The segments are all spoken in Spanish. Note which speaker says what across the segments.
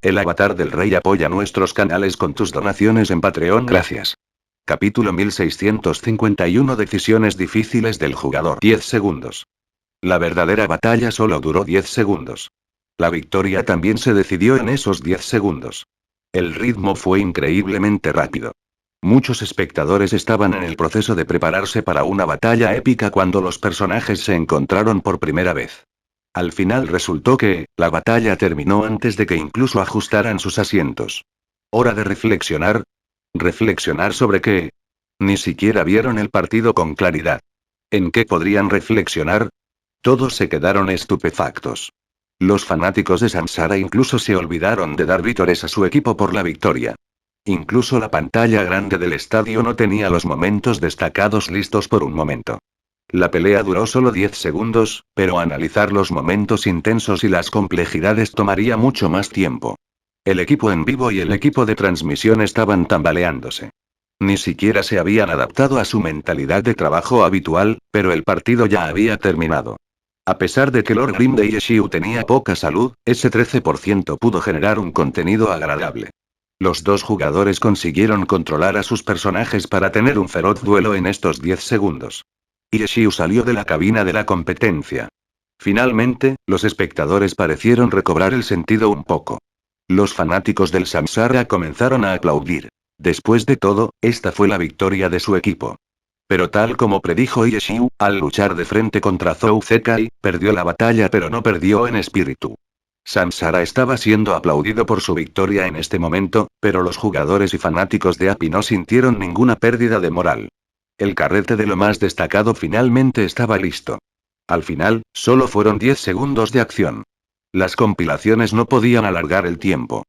Speaker 1: el avatar del rey apoya nuestros canales con tus donaciones en Patreon. Gracias. Capítulo 1651. Decisiones difíciles del jugador. 10 segundos. La verdadera batalla solo duró 10 segundos. La victoria también se decidió en esos 10 segundos. El ritmo fue increíblemente rápido. Muchos espectadores estaban en el proceso de prepararse para una batalla épica cuando los personajes se encontraron por primera vez. Al final resultó que, la batalla terminó antes de que incluso ajustaran sus asientos. ¿Hora de reflexionar? ¿Reflexionar sobre qué? Ni siquiera vieron el partido con claridad. ¿En qué podrían reflexionar? Todos se quedaron estupefactos. Los fanáticos de Samsara incluso se olvidaron de dar vítores a su equipo por la victoria. Incluso la pantalla grande del estadio no tenía los momentos destacados listos por un momento. La pelea duró solo 10 segundos, pero analizar los momentos intensos y las complejidades tomaría mucho más tiempo. El equipo en vivo y el equipo de transmisión estaban tambaleándose. Ni siquiera se habían adaptado a su mentalidad de trabajo habitual, pero el partido ya había terminado. A pesar de que Lord Grim de Yeshiu tenía poca salud, ese 13% pudo generar un contenido agradable. Los dos jugadores consiguieron controlar a sus personajes para tener un feroz duelo en estos 10 segundos. Yeshiu salió de la cabina de la competencia. Finalmente, los espectadores parecieron recobrar el sentido un poco. Los fanáticos del Samsara comenzaron a aplaudir. Después de todo, esta fue la victoria de su equipo. Pero tal como predijo Yeshiu, al luchar de frente contra Zhou Zekai, perdió la batalla pero no perdió en espíritu. Samsara estaba siendo aplaudido por su victoria en este momento, pero los jugadores y fanáticos de API no sintieron ninguna pérdida de moral. El carrete de lo más destacado finalmente estaba listo. Al final, solo fueron 10 segundos de acción. Las compilaciones no podían alargar el tiempo.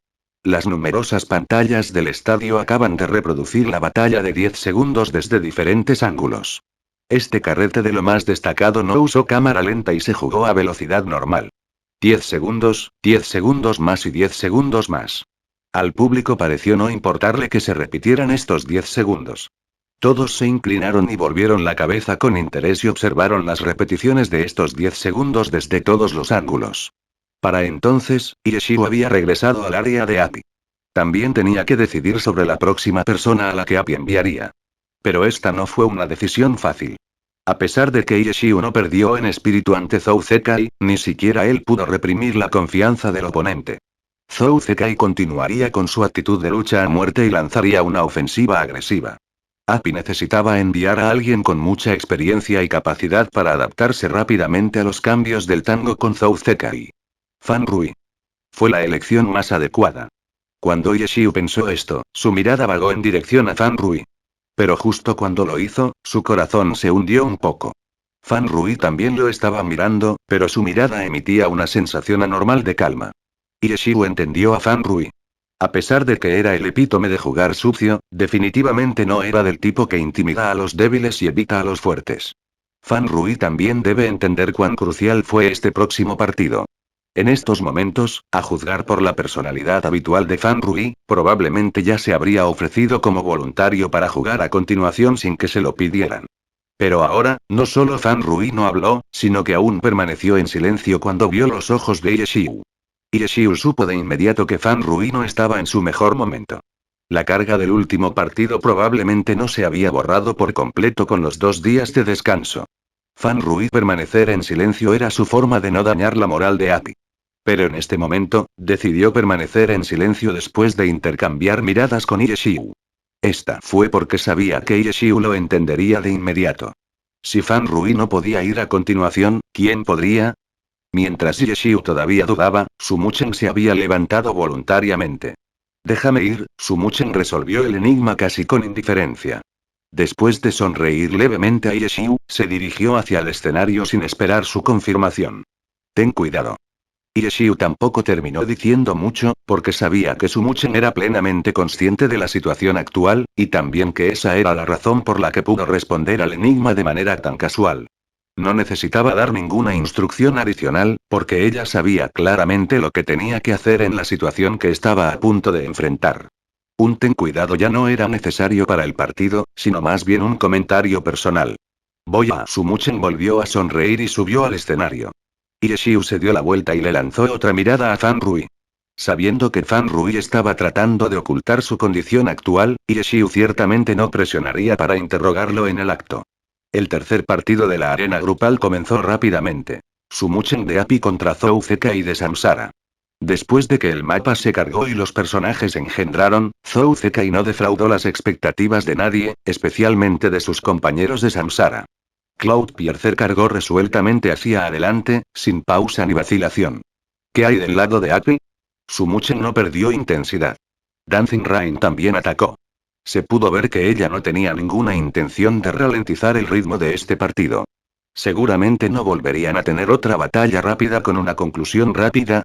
Speaker 1: Las numerosas pantallas del estadio acaban de reproducir la batalla de 10 segundos desde diferentes ángulos. Este carrete de lo más destacado no usó cámara lenta y se jugó a velocidad normal. 10 segundos más y 10 segundos más. Al público pareció no importarle que se repitieran estos 10 segundos. Todos se inclinaron y volvieron la cabeza con interés y observaron las repeticiones de estos 10 segundos desde todos los ángulos. Para entonces, Yeshiu había regresado al área de API. También tenía que decidir sobre la próxima persona a la que API enviaría. Pero esta no fue una decisión fácil. A pesar de que Yeshiu no perdió en espíritu ante Zhou Zekai, ni siquiera él pudo reprimir la confianza del oponente. Zhou Zekai continuaría con su actitud de lucha a muerte y lanzaría una ofensiva agresiva. API necesitaba enviar a alguien con mucha experiencia y capacidad para adaptarse rápidamente a los cambios del tango con Zhou Zekai. Fan Rui. Fue la elección más adecuada. Cuando Yeshiu pensó esto, su mirada vagó en dirección a Fan Rui. Pero justo cuando lo hizo, su corazón se hundió un poco. Fan Rui también lo estaba mirando, pero su mirada emitía una sensación anormal de calma. Yeshiu entendió a Fan Rui. A pesar de que era el epítome de jugar sucio, definitivamente no era del tipo que intimida a los débiles y evita a los fuertes. Fan Rui también debe entender cuán crucial fue este próximo partido. En estos momentos, a juzgar por la personalidad habitual de Fan Rui, probablemente ya se habría ofrecido como voluntario para jugar a continuación sin que se lo pidieran. Pero ahora, no solo Fan Rui no habló, sino que aún permaneció en silencio cuando vio los ojos de Yeshiu. Yeshiu supo de inmediato que Fan Rui no estaba en su mejor momento. La carga del último partido probablemente no se había borrado por completo con los 2 días de descanso. Fan Rui permanecer en silencio era su forma de no dañar la moral de API. Pero en este momento, decidió permanecer en silencio después de intercambiar miradas con Yeshiu. Esta fue porque sabía que Yeshiu lo entendería de inmediato. Si Fan Rui no podía ir a continuación, ¿quién podría? Mientras Yeshiu todavía dudaba, Sumuchen se había levantado voluntariamente. Déjame ir, Sumuchen resolvió el enigma casi con indiferencia. Después de sonreír levemente a Yeshiu, se dirigió hacia el escenario sin esperar su confirmación. Ten cuidado. Yeshiu tampoco terminó diciendo mucho, porque sabía que Sumuchen era plenamente consciente de la situación actual, y también que esa era la razón por la que pudo responder al enigma de manera tan casual. No necesitaba dar ninguna instrucción adicional, porque ella sabía claramente lo que tenía que hacer en la situación que estaba a punto de enfrentar. Un ten cuidado ya no era necesario para el partido, sino más bien un comentario personal. Sumuchen volvió a sonreír y subió al escenario. Yeshiu se dio la vuelta y le lanzó otra mirada a Fan Rui. Sabiendo que Fan Rui estaba tratando de ocultar su condición actual, Ye Xiu ciertamente no presionaría para interrogarlo en el acto. El tercer partido de la arena grupal comenzó rápidamente. Sumuchen de Api contra Zhou Zekai de Samsara. Después de que el mapa se cargó y los personajes engendraron, Zhou Zekai no defraudó las expectativas de nadie, especialmente de sus compañeros de Samsara. Cloudpiercer cargó resueltamente hacia adelante, sin pausa ni vacilación. ¿Qué hay del lado de Api? Sumuchen no perdió intensidad. Dancing Rain también atacó. Se pudo ver que ella no tenía ninguna intención de ralentizar el ritmo de este partido. Seguramente no volverían a tener otra batalla rápida con una conclusión rápida.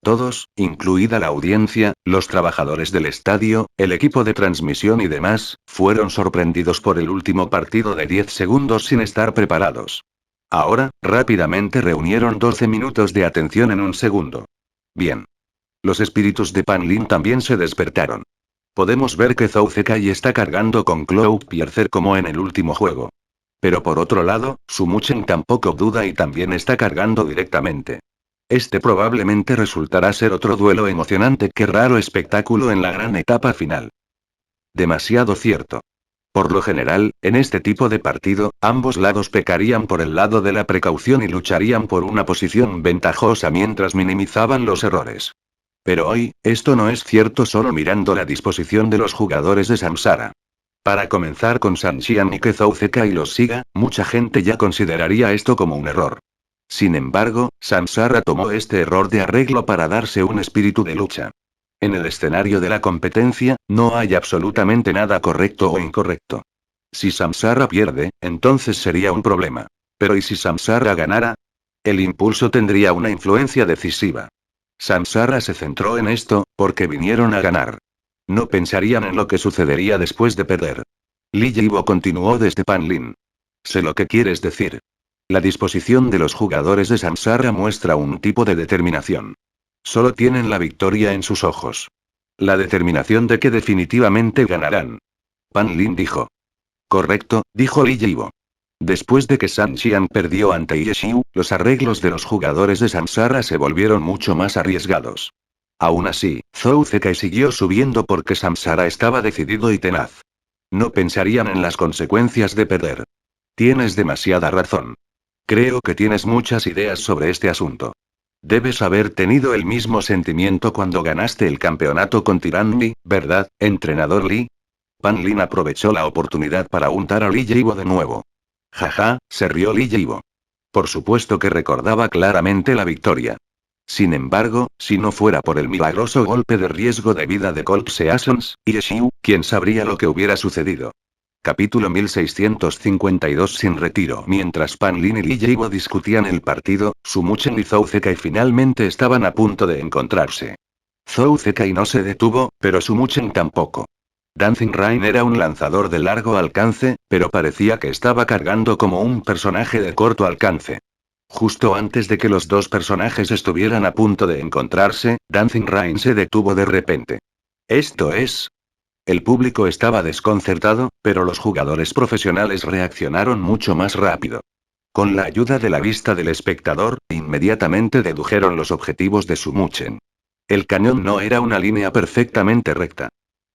Speaker 1: Todos, incluida la audiencia, los trabajadores del estadio, el equipo de transmisión y demás, fueron sorprendidos por el último partido de 10 segundos sin estar preparados. Ahora, rápidamente reunieron 12 minutos de atención en un segundo. Bien. Los espíritus de Pan Lin también se despertaron. Podemos ver que Zhou Zekai está cargando con Cloudpiercer como en el último juego. Pero por otro lado, Sumuchen tampoco duda y también está cargando directamente. Este probablemente resultará ser otro duelo emocionante que raro espectáculo en la gran etapa final. Demasiado cierto. Por lo general, en este tipo de partido, ambos lados pecarían por el lado de la precaución y lucharían por una posición ventajosa mientras minimizaban los errores. Pero hoy, esto no es cierto solo mirando la disposición de los jugadores de Samsara. Para comenzar con Sanxian y que Zhou Zekai los siga, mucha gente ya consideraría esto como un error. Sin embargo, Samsara tomó este error de arreglo para darse un espíritu de lucha. En el escenario de la competencia, no hay absolutamente nada correcto o incorrecto. Si Samsara pierde, entonces sería un problema. Pero ¿y si Samsara ganara? El impulso tendría una influencia decisiva. Samsara se centró en esto, porque vinieron a ganar. No pensarían en lo que sucedería después de perder. Li Yibo continuó desde Pan Lin. Sé lo que quieres decir. La disposición de los jugadores de Samsara muestra un tipo de determinación. Solo tienen la victoria en sus ojos. La determinación de que definitivamente ganarán. Pan Lin dijo. Correcto, dijo Li Yibo. Después de que San Xian perdió ante Ye Xiu, los arreglos de los jugadores de Samsara se volvieron mucho más arriesgados. Aún así, Zhou Zekai siguió subiendo porque Samsara estaba decidido y tenaz. No pensarían en las consecuencias de perder. Tienes demasiada razón. Creo que tienes muchas ideas sobre este asunto. Debes haber tenido el mismo sentimiento cuando ganaste el campeonato con Tyranny, ¿verdad, entrenador Li? Pan Lin aprovechó la oportunidad para untar a Li Yibo de nuevo. Jaja, se rió Li Yibo. Por supuesto que recordaba claramente la victoria. Sin embargo, si no fuera por el milagroso golpe de riesgo de vida de Colt Seasons, Ye Xiu, ¿quién sabría lo que hubiera sucedido? Capítulo 1652 sin retiro. Mientras Pan Lin y Li Yibo discutían el partido, Sumuchen y Zhou Zekai finalmente estaban a punto de encontrarse. Zhou Zekai no se detuvo, pero Sumuchen tampoco. Dancing Rain era un lanzador de largo alcance, pero parecía que estaba cargando como un personaje de corto alcance. Justo antes de que los dos personajes estuvieran a punto de encontrarse, Dancing Rain se detuvo de repente. Esto es... El público estaba desconcertado, pero los jugadores profesionales reaccionaron mucho más rápido. Con la ayuda de la vista del espectador, inmediatamente dedujeron los objetivos de Sumuchen. El cañón no era una línea perfectamente recta.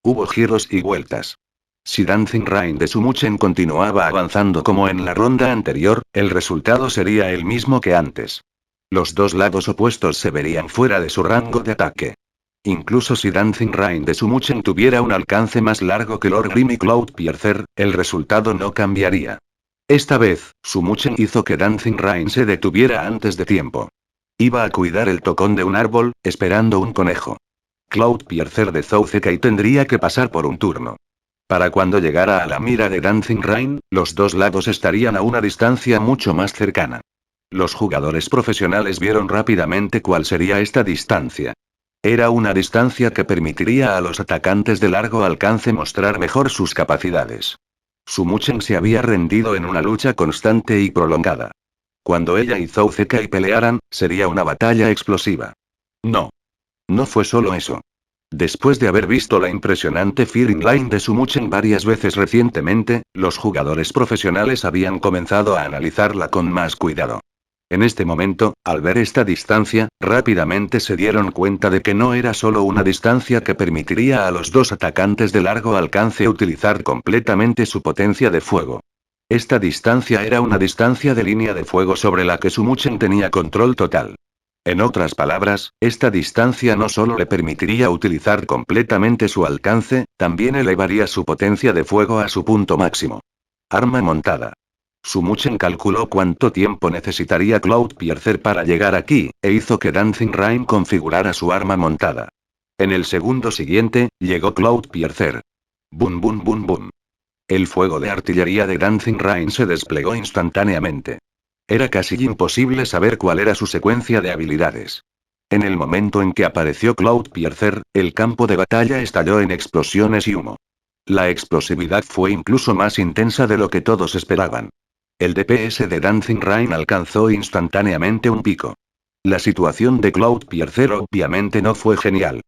Speaker 1: Hubo giros y vueltas. Si Dancing Rain de Sumuchen continuaba avanzando como en la ronda anterior, el resultado sería el mismo que antes. Los dos lados opuestos se verían fuera de su rango de ataque. Incluso si Dancing Rain de Sumuchen tuviera un alcance más largo que Lord Grim y Cloudpiercer, el resultado no cambiaría. Esta vez, Sumuchen hizo que Dancing Rain se detuviera antes de tiempo. Iba a cuidar el tocón de un árbol, esperando un conejo. Cloudpiercer de Zhou Zekai tendría que pasar por un turno. Para cuando llegara a la mira de Dancing Rain, los dos lados estarían a una distancia mucho más cercana. Los jugadores profesionales vieron rápidamente cuál sería esta distancia. Era una distancia que permitiría a los atacantes de largo alcance mostrar mejor sus capacidades. Sumuchen se había rendido en una lucha constante y prolongada. Cuando ella y Zhou Zekai pelearan, sería una batalla explosiva. No. No fue solo eso. Después de haber visto la impresionante Fearing Line de Sumuchen varias veces recientemente, los jugadores profesionales habían comenzado a analizarla con más cuidado. En este momento, al ver esta distancia, rápidamente se dieron cuenta de que no era solo una distancia que permitiría a los dos atacantes de largo alcance utilizar completamente su potencia de fuego. Esta distancia era una distancia de línea de fuego sobre la que Sumuchen tenía control total. En otras palabras, esta distancia no solo le permitiría utilizar completamente su alcance, también elevaría su potencia de fuego a su punto máximo. Arma montada. Sumuchen calculó cuánto tiempo necesitaría Cloudpiercer para llegar aquí, e hizo que Dancing Rain configurara su arma montada. En el segundo siguiente, llegó Cloudpiercer. Boom boom boom boom. El fuego de artillería de Dancing Rain se desplegó instantáneamente. Era casi imposible saber cuál era su secuencia de habilidades. En el momento en que apareció Cloudpiercer, el campo de batalla estalló en explosiones y humo. La explosividad fue incluso más intensa de lo que todos esperaban. El DPS de Dancing Rain alcanzó instantáneamente un pico. La situación de Cloudpiercer obviamente no fue genial.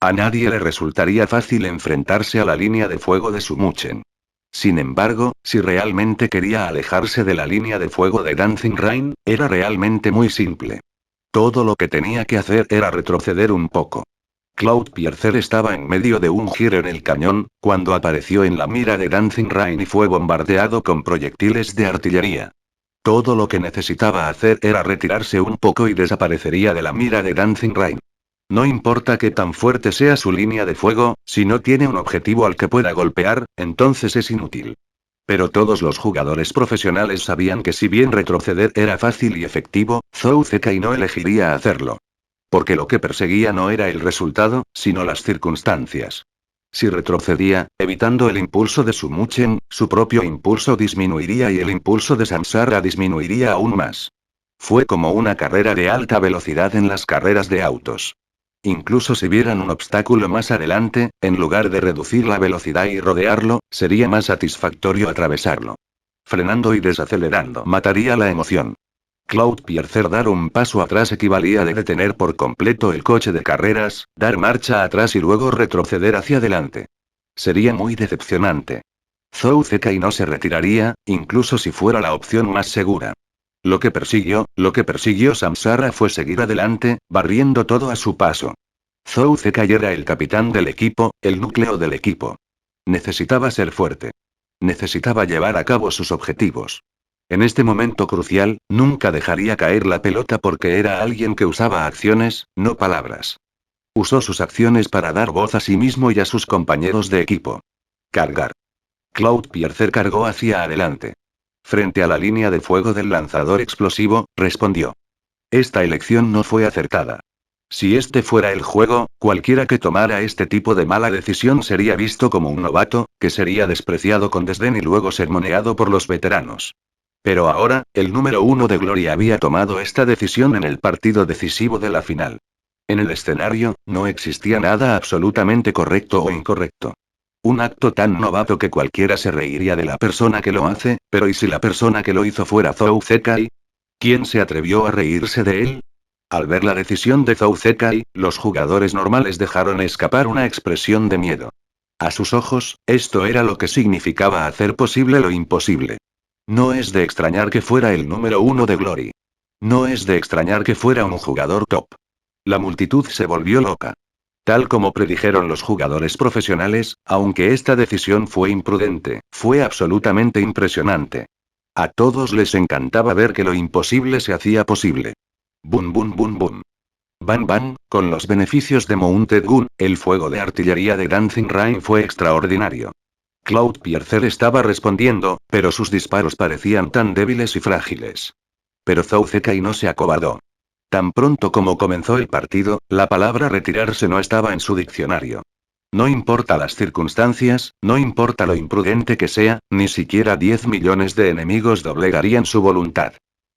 Speaker 1: A nadie le resultaría fácil enfrentarse a la línea de fuego de Sumuchen. Sin embargo, si realmente quería alejarse de la línea de fuego de Dancing Rain, era realmente muy simple. Todo lo que tenía que hacer era retroceder un poco. Cloudpiercer estaba en medio de un giro en el cañón, cuando apareció en la mira de Dancing Rain y fue bombardeado con proyectiles de artillería. Todo lo que necesitaba hacer era retirarse un poco y desaparecería de la mira de Dancing Rain. No importa qué tan fuerte sea su línea de fuego, si no tiene un objetivo al que pueda golpear, entonces es inútil. Pero todos los jugadores profesionales sabían que si bien retroceder era fácil y efectivo, Zhou Zekai no elegiría hacerlo. Porque lo que perseguía no era el resultado, sino las circunstancias. Si retrocedía, evitando el impulso de Sumuchen, su propio impulso disminuiría y el impulso de Samsara disminuiría aún más. Fue como una carrera de alta velocidad en las carreras de autos. Incluso si vieran un obstáculo más adelante, en lugar de reducir la velocidad y rodearlo, sería más satisfactorio atravesarlo. Frenando y desacelerando mataría la emoción. Cloudpiercer dar un paso atrás equivalía de detener por completo el coche de carreras, dar marcha atrás y luego retroceder hacia adelante. Sería muy decepcionante. Zhou Zekai no se retiraría, incluso si fuera la opción más segura. Lo que persiguió Samsara fue seguir adelante, barriendo todo a su paso. Zhou Zekai era el capitán del equipo, el núcleo del equipo. Necesitaba ser fuerte. Necesitaba llevar a cabo sus objetivos. En este momento crucial, nunca dejaría caer la pelota porque era alguien que usaba acciones, no palabras. Usó sus acciones para dar voz a sí mismo y a sus compañeros de equipo. Cargar. Cloudpiercer cargó hacia adelante. Frente a la línea de fuego del lanzador explosivo, respondió. Esta elección no fue acertada. Si este fuera el juego, cualquiera que tomara este tipo de mala decisión sería visto como un novato, que sería despreciado con desdén y luego sermoneado por los veteranos. Pero ahora, el número 1 de Glory había tomado esta decisión en el partido decisivo de la final. En el escenario, no existía nada absolutamente correcto o incorrecto. Un acto tan novato que cualquiera se reiría de la persona que lo hace, pero ¿y si la persona que lo hizo fuera Zhou Zekai? ¿Quién se atrevió a reírse de él? Al ver la decisión de Zhou Zekai, los jugadores normales dejaron escapar una expresión de miedo. A sus ojos, esto era lo que significaba hacer posible lo imposible. No es de extrañar que fuera el número 1 de Glory. No es de extrañar que fuera un jugador top. La multitud se volvió loca. Tal como predijeron los jugadores profesionales, aunque esta decisión fue imprudente, fue absolutamente impresionante. A todos les encantaba ver que lo imposible se hacía posible. Boom boom boom boom. Bang bang, con los beneficios de Mounted Gun, el fuego de artillería de Dancing Rain fue extraordinario. Cloudpiercer estaba respondiendo, pero sus disparos parecían tan débiles y frágiles. Pero Zhou Zekai no se acobardó. Tan pronto como comenzó el partido, la palabra retirarse no estaba en su diccionario. No importa las circunstancias, no importa lo imprudente que sea, ni siquiera 10 millones de enemigos doblegarían su voluntad.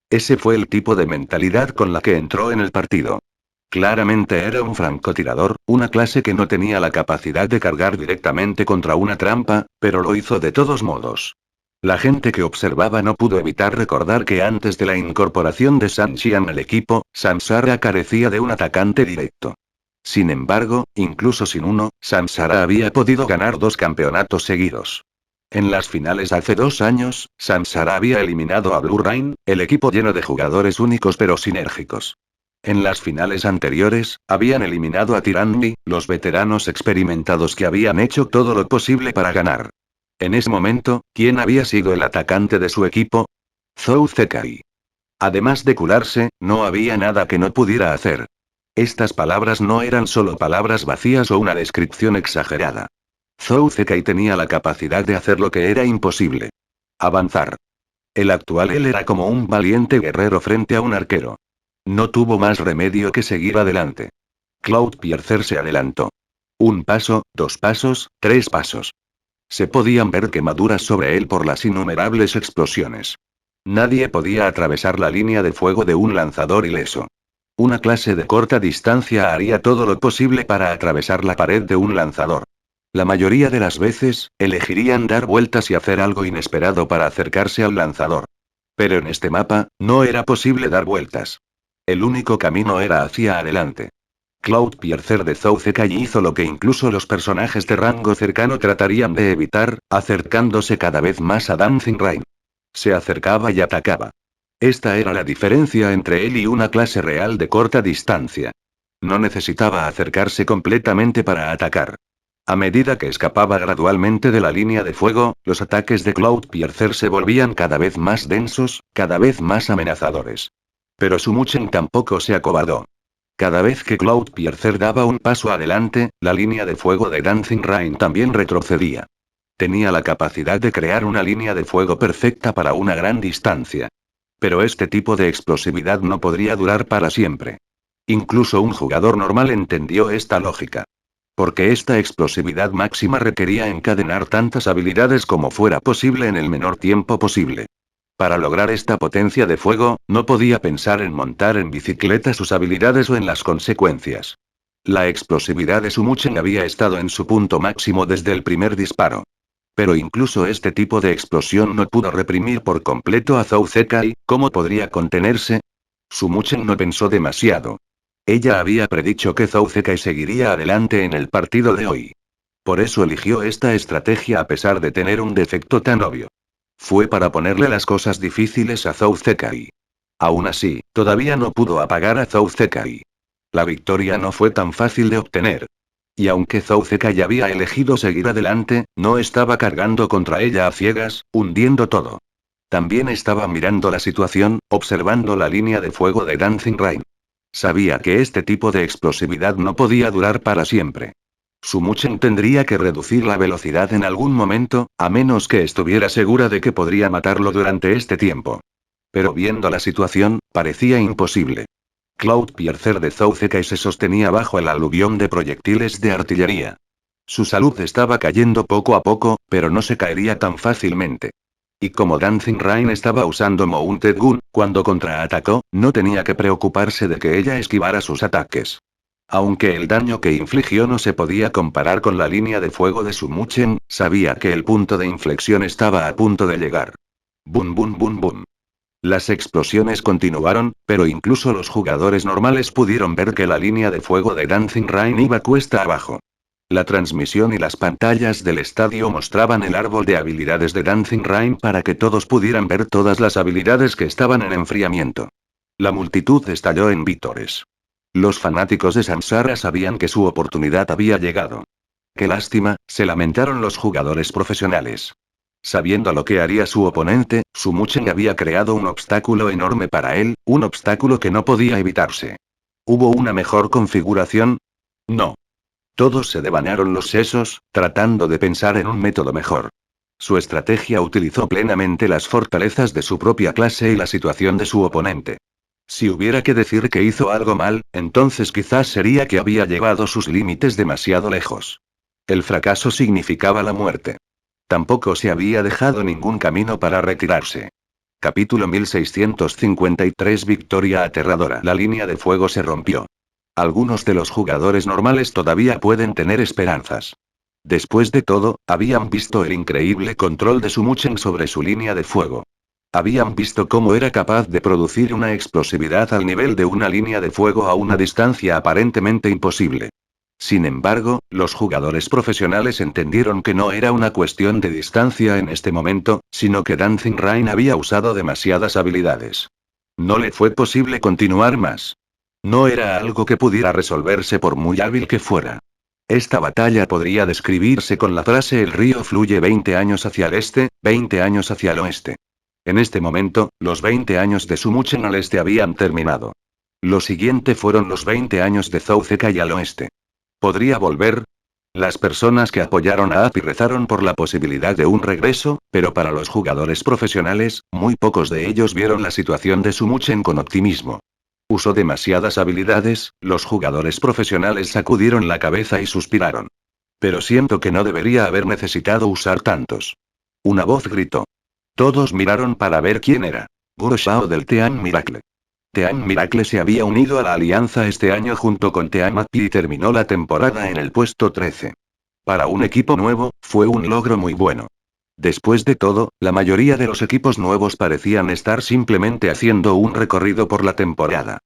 Speaker 1: Ese fue el tipo de mentalidad con la que entró en el partido. Claramente era un francotirador, una clase que no tenía la capacidad de cargar directamente contra una trampa, pero lo hizo de todos modos. La gente que observaba no pudo evitar recordar que antes de la incorporación de San Xian al equipo, Samsara carecía de un atacante directo. Sin embargo, incluso sin uno, Samsara había podido ganar 2 campeonatos seguidos. En las finales hace 2 años, Samsara había eliminado a Blue Rain, el equipo lleno de jugadores únicos pero sinérgicos. En las finales anteriores, habían eliminado a Tyranny, los veteranos experimentados que habían hecho todo lo posible para ganar. En ese momento, ¿quién había sido el atacante de su equipo? Zou Zekai. Además de curarse, no había nada que no pudiera hacer. Estas palabras no eran solo palabras vacías o una descripción exagerada. Zou Zekai tenía la capacidad de hacer lo que era imposible. Avanzar. El actual él era como un valiente guerrero frente a un arquero. No tuvo más remedio que seguir adelante. Cloudpiercer se adelantó. 1 paso, 2 pasos, 3 pasos. Se podían ver quemaduras sobre él por las innumerables explosiones. Nadie podía atravesar la línea de fuego de un lanzador ileso. Una clase de corta distancia haría todo lo posible para atravesar la pared de un lanzador. La mayoría de las veces, elegirían dar vueltas y hacer algo inesperado para acercarse al lanzador. Pero en este mapa, no era posible dar vueltas. El único camino era hacia adelante. Cloudpiercer de Zou Zekai hizo lo que incluso los personajes de rango cercano tratarían de evitar, acercándose cada vez más a Dancing Rain. Se acercaba y atacaba. Esta era la diferencia entre él y una clase real de corta distancia. No necesitaba acercarse completamente para atacar. A medida que escapaba gradualmente de la línea de fuego, los ataques de Cloudpiercer se volvían cada vez más densos, cada vez más amenazadores. Pero Sumuchen tampoco se acobardó. Cada vez que Cloudpiercer daba un paso adelante, la línea de fuego de Dancing Rain también retrocedía. Tenía la capacidad de crear una línea de fuego perfecta para una gran distancia. Pero este tipo de explosividad no podría durar para siempre. Incluso un jugador normal entendió esta lógica. Porque esta explosividad máxima requería encadenar tantas habilidades como fuera posible en el menor tiempo posible. Para lograr esta potencia de fuego, no podía pensar en montar en bicicleta sus habilidades o en las consecuencias. La explosividad de Sumuchen había estado en su punto máximo desde el primer disparo. Pero incluso este tipo de explosión no pudo reprimir por completo a Zou Zekai. ¿Cómo podría contenerse? Sumuchen no pensó demasiado. Ella había predicho que Zou Zekai seguiría adelante en el partido de hoy. Por eso eligió esta estrategia a pesar de tener un defecto tan obvio. Fue para ponerle las cosas difíciles a Zou Zekai. Aún así, todavía no pudo apagar a Zou Zekai. La victoria no fue tan fácil de obtener. Y aunque Zou Zekai había elegido seguir adelante, no estaba cargando contra ella a ciegas, hundiendo todo. También estaba mirando la situación, observando la línea de fuego de Dancing Rain. Sabía que este tipo de explosividad no podía durar para siempre. Sumuchen tendría que reducir la velocidad en algún momento, a menos que estuviera segura de que podría matarlo durante este tiempo. Pero viendo la situación, parecía imposible. Cloudpiercer de Zou Zekai se sostenía bajo el aluvión de proyectiles de artillería. Su salud estaba cayendo poco a poco, pero no se caería tan fácilmente. Y como Dancing Rain estaba usando Mounted Gun, cuando contraatacó, no tenía que preocuparse de que ella esquivara sus ataques. Aunque el daño que infligió no se podía comparar con la línea de fuego de Sumuchen, sabía que el punto de inflexión estaba a punto de llegar. Bum bum bum bum. Las explosiones continuaron, pero incluso los jugadores normales pudieron ver que la línea de fuego de Dancing Rain iba cuesta abajo. La transmisión y las pantallas del estadio mostraban el árbol de habilidades de Dancing Rain para que todos pudieran ver todas las habilidades que estaban en enfriamiento. La multitud estalló en vítores. Los fanáticos de Samsara sabían que su oportunidad había llegado. ¡Qué lástima!, se lamentaron los jugadores profesionales. Sabiendo lo que haría su oponente, Sumuchen había creado un obstáculo enorme para él, un obstáculo que no podía evitarse. ¿Hubo una mejor configuración? No. Todos se devanaron los sesos, tratando de pensar en un método mejor. Su estrategia utilizó plenamente las fortalezas de su propia clase y la situación de su oponente. Si hubiera que decir que hizo algo mal, entonces quizás sería que había llevado sus límites demasiado lejos. El fracaso significaba la muerte. Tampoco se había dejado ningún camino para retirarse. Capítulo 1653. Victoria aterradora. La línea de fuego se rompió. Algunos de los jugadores normales todavía pueden tener esperanzas. Después de todo, habían visto el increíble control de Sumuchen sobre su línea de fuego. Habían visto cómo era capaz de producir una explosividad al nivel de una línea de fuego a una distancia aparentemente imposible. Sin embargo, los jugadores profesionales entendieron que no era una cuestión de distancia en este momento, sino que Dancing Rain había usado demasiadas habilidades. No le fue posible continuar más. No era algo que pudiera resolverse por muy hábil que fuera. Esta batalla podría describirse con la frase: el río fluye 20 años hacia el este, 20 años hacia el oeste. En este momento, los 20 años de Sumuchen al este habían terminado. Lo siguiente fueron los 20 años de Zou Zekai al oeste. ¿Podría volver? Las personas que apoyaron a Api rezaron por la posibilidad de un regreso, pero para los jugadores profesionales, muy pocos de ellos vieron la situación de Sumuchen con optimismo. Usó demasiadas habilidades, los jugadores profesionales sacudieron la cabeza y suspiraron. Pero siento que no debería haber necesitado usar tantos. Una voz gritó. Todos miraron para ver quién era. Guru Shao del Team Miracle. Team Miracle se había unido a la alianza este año junto con Team Api y terminó la temporada en el puesto 13. Para un equipo nuevo, fue un logro muy bueno. Después de todo, la mayoría de los equipos nuevos parecían estar simplemente haciendo un recorrido por la temporada.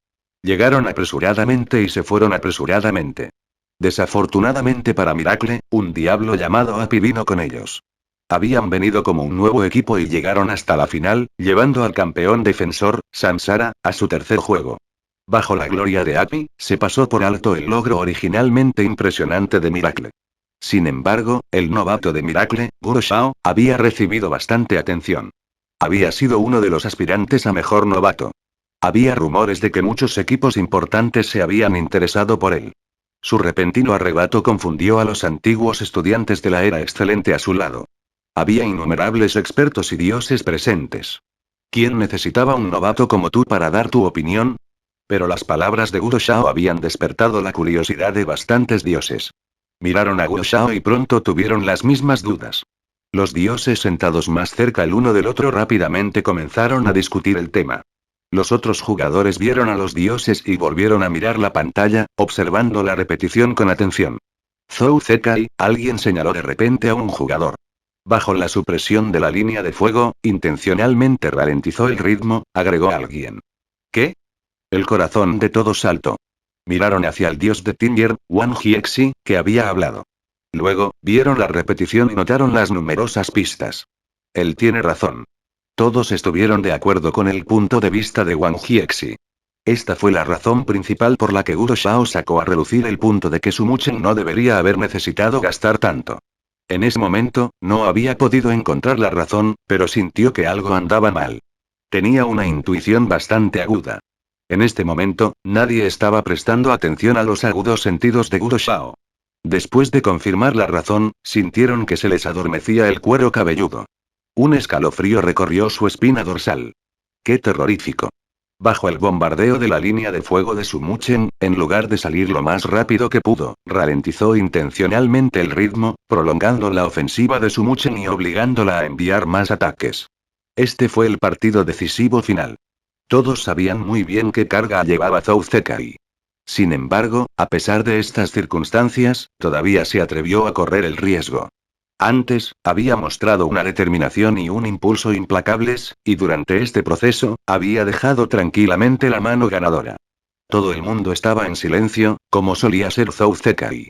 Speaker 1: Llegaron apresuradamente y se fueron apresuradamente. Desafortunadamente para Miracle, un diablo llamado Api vino con ellos. Habían venido como un nuevo equipo y llegaron hasta la final, llevando al campeón defensor, Samsara, a su tercer juego. Bajo la gloria de Api, se pasó por alto el logro originalmente impresionante de Miracle. Sin embargo, el novato de Miracle, Guru Shao, había recibido bastante atención. Había sido uno de los aspirantes a mejor novato. Había rumores de que muchos equipos importantes se habían interesado por él. Su repentino arrebato confundió a los antiguos estudiantes de la era excelente a su lado. Había innumerables expertos y dioses presentes. ¿Quién necesitaba un novato como tú para dar tu opinión? Pero las palabras de Guru Shao habían despertado la curiosidad de bastantes dioses. Miraron a Guru Shao y pronto tuvieron las mismas dudas. Los dioses sentados más cerca el uno del otro rápidamente comenzaron a discutir el tema. Los otros jugadores vieron a los dioses y volvieron a mirar la pantalla, observando la repetición con atención. Zou Zekai, alguien señaló de repente a un jugador. Bajo la supresión de la línea de fuego, intencionalmente ralentizó el ritmo, agregó alguien. ¿Qué? El corazón de todos saltó. Miraron hacia el dios de Tinger, Wang Jiexi, que había hablado. Luego, vieron la repetición y notaron las numerosas pistas. Él tiene razón. Todos estuvieron de acuerdo con el punto de vista de Wang Jiexi. Esta fue la razón principal por la que Guru Shao sacó a relucir el punto de que Sumuchen no debería haber necesitado gastar tanto. En ese momento, no había podido encontrar la razón, pero sintió que algo andaba mal. Tenía una intuición bastante aguda. En este momento, nadie estaba prestando atención a los agudos sentidos de Guru Shao. Después de confirmar la razón, sintieron que se les adormecía el cuero cabelludo. Un escalofrío recorrió su espina dorsal. ¡Qué terrorífico! Bajo el bombardeo de la línea de fuego de Sumuchen, en lugar de salir lo más rápido que pudo, ralentizó intencionalmente el ritmo, prolongando la ofensiva de Sumuchen y obligándola a enviar más ataques. Este fue el partido decisivo final. Todos sabían muy bien qué carga llevaba Zou Zekai. Sin embargo, a pesar de estas circunstancias, todavía se atrevió a correr el riesgo. Antes, había mostrado una determinación y un impulso implacables, y durante este proceso, había dejado tranquilamente la mano ganadora. Todo el mundo estaba en silencio, como solía ser Zou Zekai.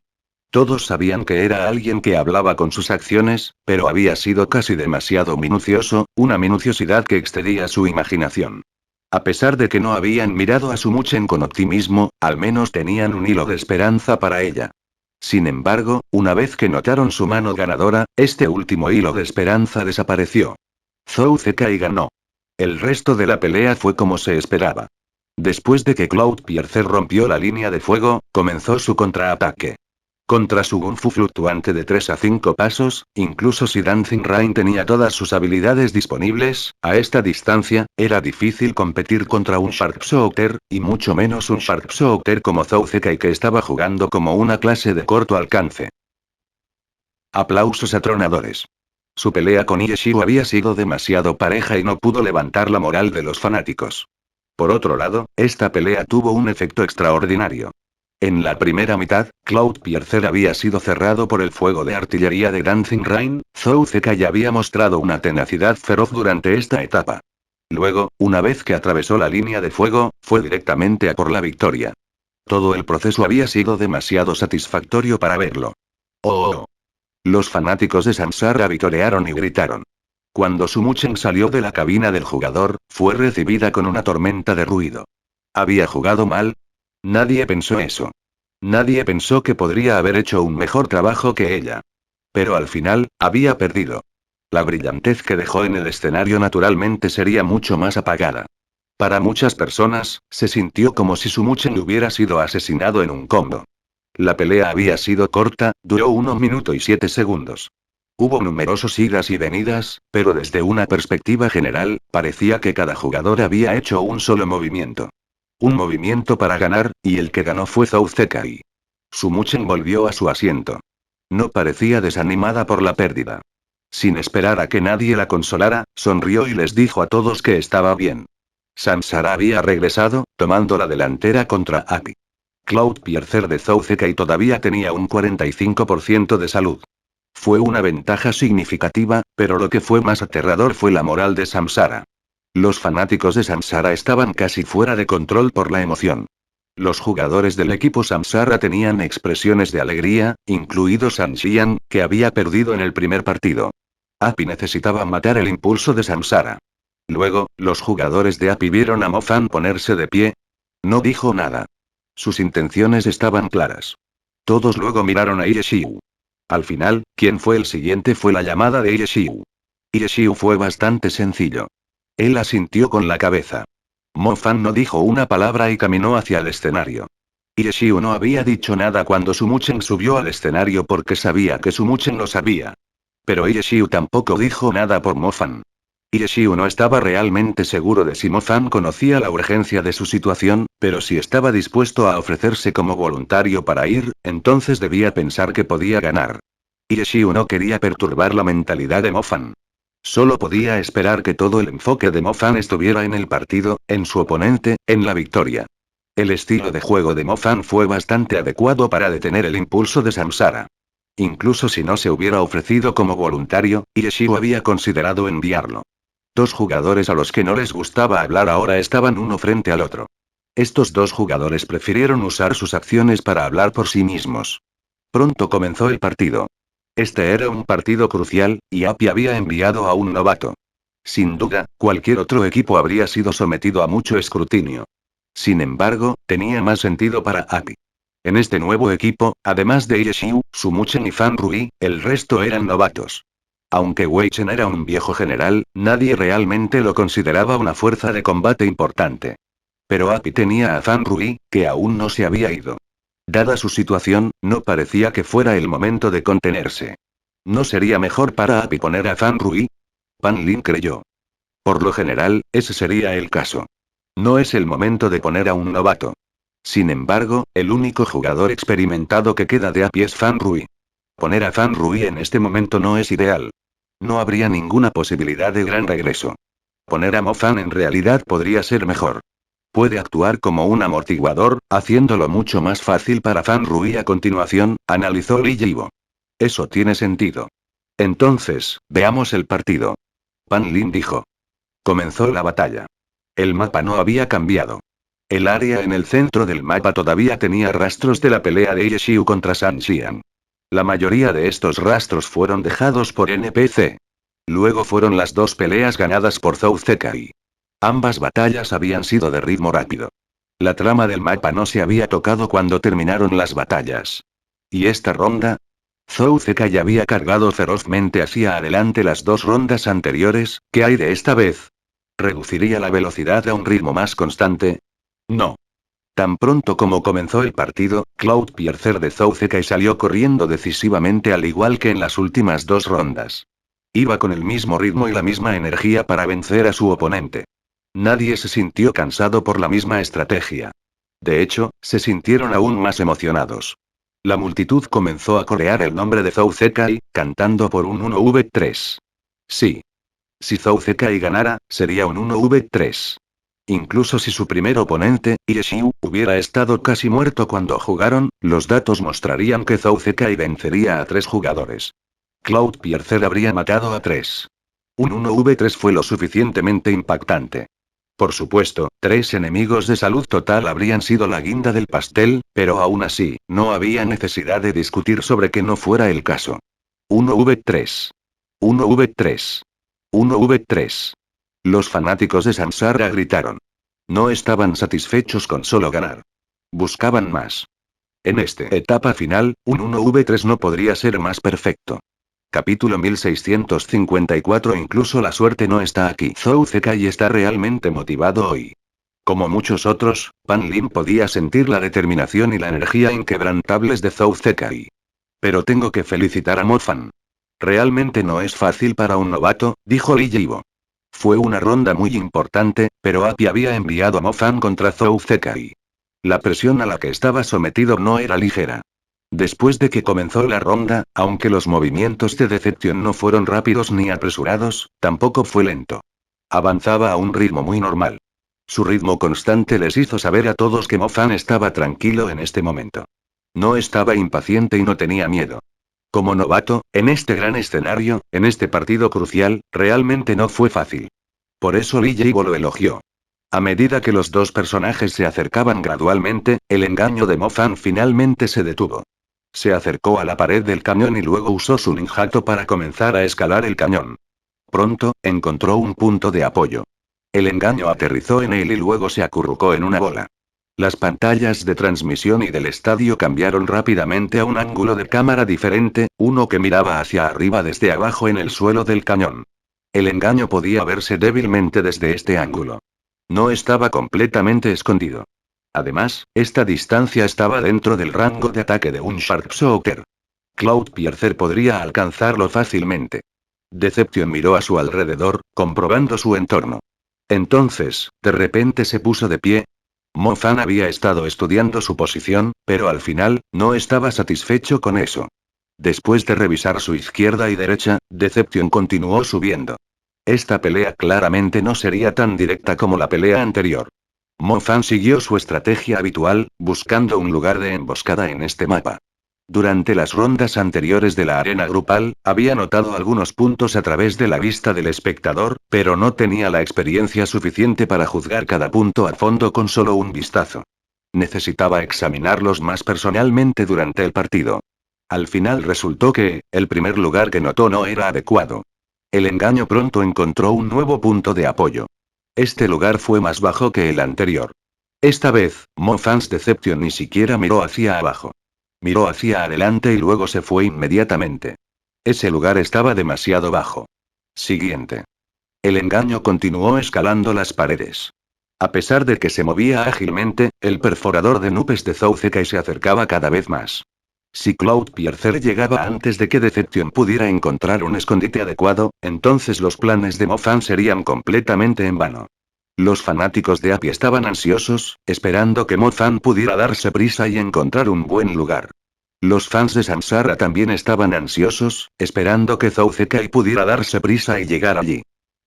Speaker 1: Todos sabían que era alguien que hablaba con sus acciones, pero había sido casi demasiado minucioso, una minuciosidad que excedía su imaginación. A pesar de que no habían mirado a Sumuchen con optimismo, al menos tenían un hilo de esperanza para ella. Sin embargo, una vez que notaron su mano ganadora, este último hilo de esperanza desapareció. Zou Zekai ganó. El resto de la pelea fue como se esperaba. Después de que Cloudpiercer rompió la línea de fuego, comenzó su contraataque. Contra su Gunfu fluctuante de 3 a 5 pasos, incluso si Dancing Rain tenía todas sus habilidades disponibles, a esta distancia, era difícil competir contra un Sharpshooter, y mucho menos un Sharpshooter como Zou Zekai que estaba jugando como una clase de corto alcance. Aplausos atronadores. Su pelea con Yeshiu había sido demasiado pareja y no pudo levantar la moral de los fanáticos. Por otro lado, esta pelea tuvo un efecto extraordinario. En la primera mitad, Cloudpiercer había sido cerrado por el fuego de artillería de Dancing Rain, Zou Zekai había mostrado una tenacidad feroz durante esta etapa. Luego, una vez que atravesó la línea de fuego, fue directamente a por la victoria. Todo el proceso había sido demasiado satisfactorio para verlo. ¡Oh! Oh. Los fanáticos de Samsara vitorearon y gritaron. Cuando Sumuchen salió de la cabina del jugador, fue recibida con una tormenta de ruido. ¿Había jugado mal? Nadie pensó eso. Nadie pensó que podría haber hecho un mejor trabajo que ella. Pero al final, había perdido. La brillantez que dejó en el escenario naturalmente sería mucho más apagada. Para muchas personas, se sintió como si Sumuchen hubiera sido asesinado en un combo. La pelea había sido corta, duró 1 minuto y 7 segundos. Hubo numerosos idas y venidas, pero desde una perspectiva general, parecía que cada jugador había hecho un solo movimiento. Un movimiento para ganar, y el que ganó fue Zhou Zekai. Sumuchen volvió a su asiento. No parecía desanimada por la pérdida. Sin esperar a que nadie la consolara, sonrió y les dijo a todos que estaba bien. Samsara había regresado, tomando la delantera contra Api. Cloud Piercer de Zhou Zekai todavía tenía un 45% de salud. Fue una ventaja significativa, pero lo que fue más aterrador fue la moral de Samsara. Los fanáticos de Samsara estaban casi fuera de control por la emoción. Los jugadores del equipo Samsara tenían expresiones de alegría, incluido San Xian, que había perdido en el primer partido. Api necesitaba matar el impulso de Samsara. Luego, los jugadores de Api vieron a Mo Fan ponerse de pie. No dijo nada. Sus intenciones estaban claras. Todos luego miraron a Ireshiu. Al final, ¿quién fue el siguiente? Fue la llamada de Ireshiu. Ireshiu fue bastante sencillo. Él asintió con la cabeza. Mo Fan no dijo una palabra y caminó hacia el escenario. Ireshiu no había dicho nada cuando Sumuchen subió al escenario porque sabía que Sumuchen lo sabía. Pero Ireshiu tampoco dijo nada por Mo Fan. Ireshiu no estaba realmente seguro de si Mo Fan conocía la urgencia de su situación, pero si estaba dispuesto a ofrecerse como voluntario para ir, entonces debía pensar que podía ganar. Ireshiu no quería perturbar la mentalidad de Mo Fan. Solo podía esperar que todo el enfoque de Mo Fan estuviera en el partido, en su oponente, en la victoria. El estilo de juego de Mo Fan fue bastante adecuado para detener el impulso de Samsara. Incluso si no se hubiera ofrecido como voluntario, Ireshiu había considerado enviarlo. Dos jugadores a los que no les gustaba hablar ahora estaban uno frente al otro. Estos dos jugadores prefirieron usar sus acciones para hablar por sí mismos. Pronto comenzó el partido. Este era un partido crucial, y Api había enviado a un novato. Sin duda, cualquier otro equipo habría sido sometido a mucho escrutinio. Sin embargo, tenía más sentido para Api. En este nuevo equipo, además de Ireshiu, Sumuchen y Fan Rui, el resto eran novatos. Aunque Wei Chen era un viejo general, nadie realmente lo consideraba una fuerza de combate importante. Pero Api tenía a Fan Rui, que aún no se había ido. Dada su situación, no parecía que fuera el momento de contenerse. ¿No sería mejor para Api poner a Fan Rui? Pan Lin creyó. Por lo general, ese sería el caso. No es el momento de poner a un novato. Sin embargo, el único jugador experimentado que queda de Api es Fan Rui. Poner a Fan Rui en este momento no es ideal. No habría ninguna posibilidad de gran regreso. Poner a Mo Fan en realidad podría ser mejor. Puede actuar como un amortiguador, haciéndolo mucho más fácil para Fan Rui a continuación, analizó Li Yibo. Eso tiene sentido. Entonces, veamos el partido. Pan Lin dijo. Comenzó la batalla. El mapa no había cambiado. El área en el centro del mapa todavía tenía rastros de la pelea de Ireshiu contra San Xian. La mayoría de estos rastros fueron dejados por NPC. Luego fueron las dos peleas ganadas por Zhou Zekai. Ambas batallas habían sido de ritmo rápido. La trama del mapa no se había tocado cuando terminaron las batallas. ¿Y esta ronda? Zhou Zekai había cargado ferozmente hacia adelante las dos rondas anteriores. ¿Qué hay de esta vez? ¿Reduciría la velocidad a un ritmo más constante? No. Tan pronto como comenzó el partido, Cloud Piercer de Zhou Zekai salió corriendo decisivamente al igual que en las últimas dos rondas. Iba con el mismo ritmo y la misma energía para vencer a su oponente. Nadie se sintió cansado por la misma estrategia. De hecho, se sintieron aún más emocionados. La multitud comenzó a corear el nombre de Zhou Zekai, cantando por un 1v3. Sí. Si Zhou Zekai ganara, sería un 1v3. Incluso si su primer oponente, Ireshiu, hubiera estado casi muerto cuando jugaron, los datos mostrarían que Zhou Zekai vencería a 3 jugadores. Cloud Piercer habría matado a 3. Un 1v3 fue lo suficientemente impactante. Por supuesto, 3 enemigos de salud total habrían sido la guinda del pastel, pero aún así, no había necesidad de discutir sobre que no fuera el caso. 1v3. 1v3. 1v3. Los fanáticos de Samsara gritaron. No estaban satisfechos con solo ganar. Buscaban más. En esta etapa final, un 1v3 no podría ser más perfecto. Capítulo 1654. Incluso la suerte no está aquí. Zhou Zekai está realmente motivado hoy. Como muchos otros, Pan Lin podía sentir la determinación y la energía inquebrantables de Zhou Zekai. Pero tengo que felicitar a Mo Fan. Realmente no es fácil para un novato, dijo Li Yibo. Fue una ronda muy importante, pero Api había enviado a Mo Fan contra Zhou Zekai. La presión a la que estaba sometido no era ligera. Después de que comenzó la ronda, aunque los movimientos de Deception no fueron rápidos ni apresurados, tampoco fue lento. Avanzaba a un ritmo muy normal. Su ritmo constante les hizo saber a todos que Mo Fan estaba tranquilo en este momento. No estaba impaciente y no tenía miedo. Como novato, en este gran escenario, en este partido crucial, realmente no fue fácil. Por eso Li Yibo lo elogió. A medida que los dos personajes se acercaban gradualmente, el engaño de Mo Fan finalmente se detuvo. Se acercó a la pared del cañón y luego usó su ninjato para comenzar a escalar el cañón. Pronto, encontró un punto de apoyo. El engaño aterrizó en él y luego se acurrucó en una bola. Las pantallas de transmisión y del estadio cambiaron rápidamente a un ángulo de cámara diferente, uno que miraba hacia arriba desde abajo en el suelo del cañón. El engaño podía verse débilmente desde este ángulo. No estaba completamente escondido. Además, esta distancia estaba dentro del rango de ataque de un Sharpshooter. Cloudpiercer podría alcanzarlo fácilmente. Deception miró a su alrededor, comprobando su entorno. Entonces, de repente se puso de pie. Mo Fan había estado estudiando su posición, pero al final, no estaba satisfecho con eso. Después de revisar su izquierda y derecha, Deception continuó subiendo. Esta pelea claramente no sería tan directa como la pelea anterior. Mo Fan siguió su estrategia habitual, buscando un lugar de emboscada en este mapa. Durante las rondas anteriores de la arena grupal, había notado algunos puntos a través de la vista del espectador, pero no tenía la experiencia suficiente para juzgar cada punto a fondo con solo un vistazo. Necesitaba examinarlos más personalmente durante el partido. Al final resultó que, el primer lugar que notó no era adecuado. El engaño pronto encontró un nuevo punto de apoyo. Este lugar fue más bajo que el anterior. Esta vez, Mo Fan's Deception ni siquiera miró hacia abajo. Miró hacia adelante y luego se fue inmediatamente. Ese lugar estaba demasiado bajo. Siguiente. El engaño continuó escalando las paredes. A pesar de que se movía ágilmente, el perforador de nubes de Zhou Zekai se acercaba cada vez más. Si Cloudpiercer llegaba antes de que Deception pudiera encontrar un escondite adecuado, entonces los planes de Mo Fan serían completamente en vano. Los fanáticos de Api estaban ansiosos, esperando que Mo Fan pudiera darse prisa y encontrar un buen lugar. Los fans de Samsara también estaban ansiosos, esperando que Zhou Zekai pudiera darse prisa y llegar allí.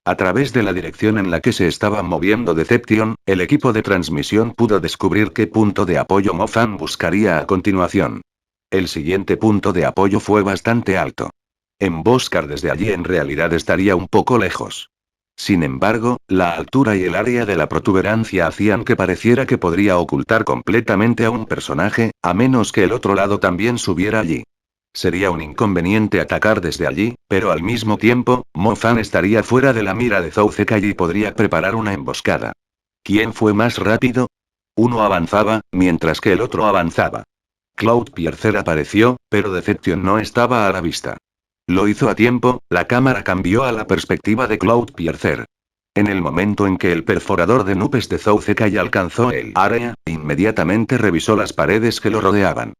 Speaker 1: A través de la dirección en la que se estaba moviendo Deception, el equipo de transmisión pudo descubrir qué punto de apoyo Mo Fan buscaría a continuación. El siguiente punto de apoyo fue bastante alto. Emboscar desde allí en realidad estaría un poco lejos. Sin embargo, la altura y el área de la protuberancia hacían que pareciera que podría ocultar completamente a un personaje, a menos que el otro lado también subiera allí. Sería un inconveniente atacar desde allí, pero al mismo tiempo, Mo Fan estaría fuera de la mira de Zhou Zekai y podría preparar una emboscada. ¿Quién fue más rápido? Uno avanzaba, mientras que el otro avanzaba. Cloudpiercer apareció, pero Deception no estaba a la vista. Lo hizo a tiempo, la cámara cambió a la perspectiva de Cloudpiercer. En el momento en que el perforador de nubes de Zhou Zekai alcanzó el área, inmediatamente revisó las paredes que lo rodeaban.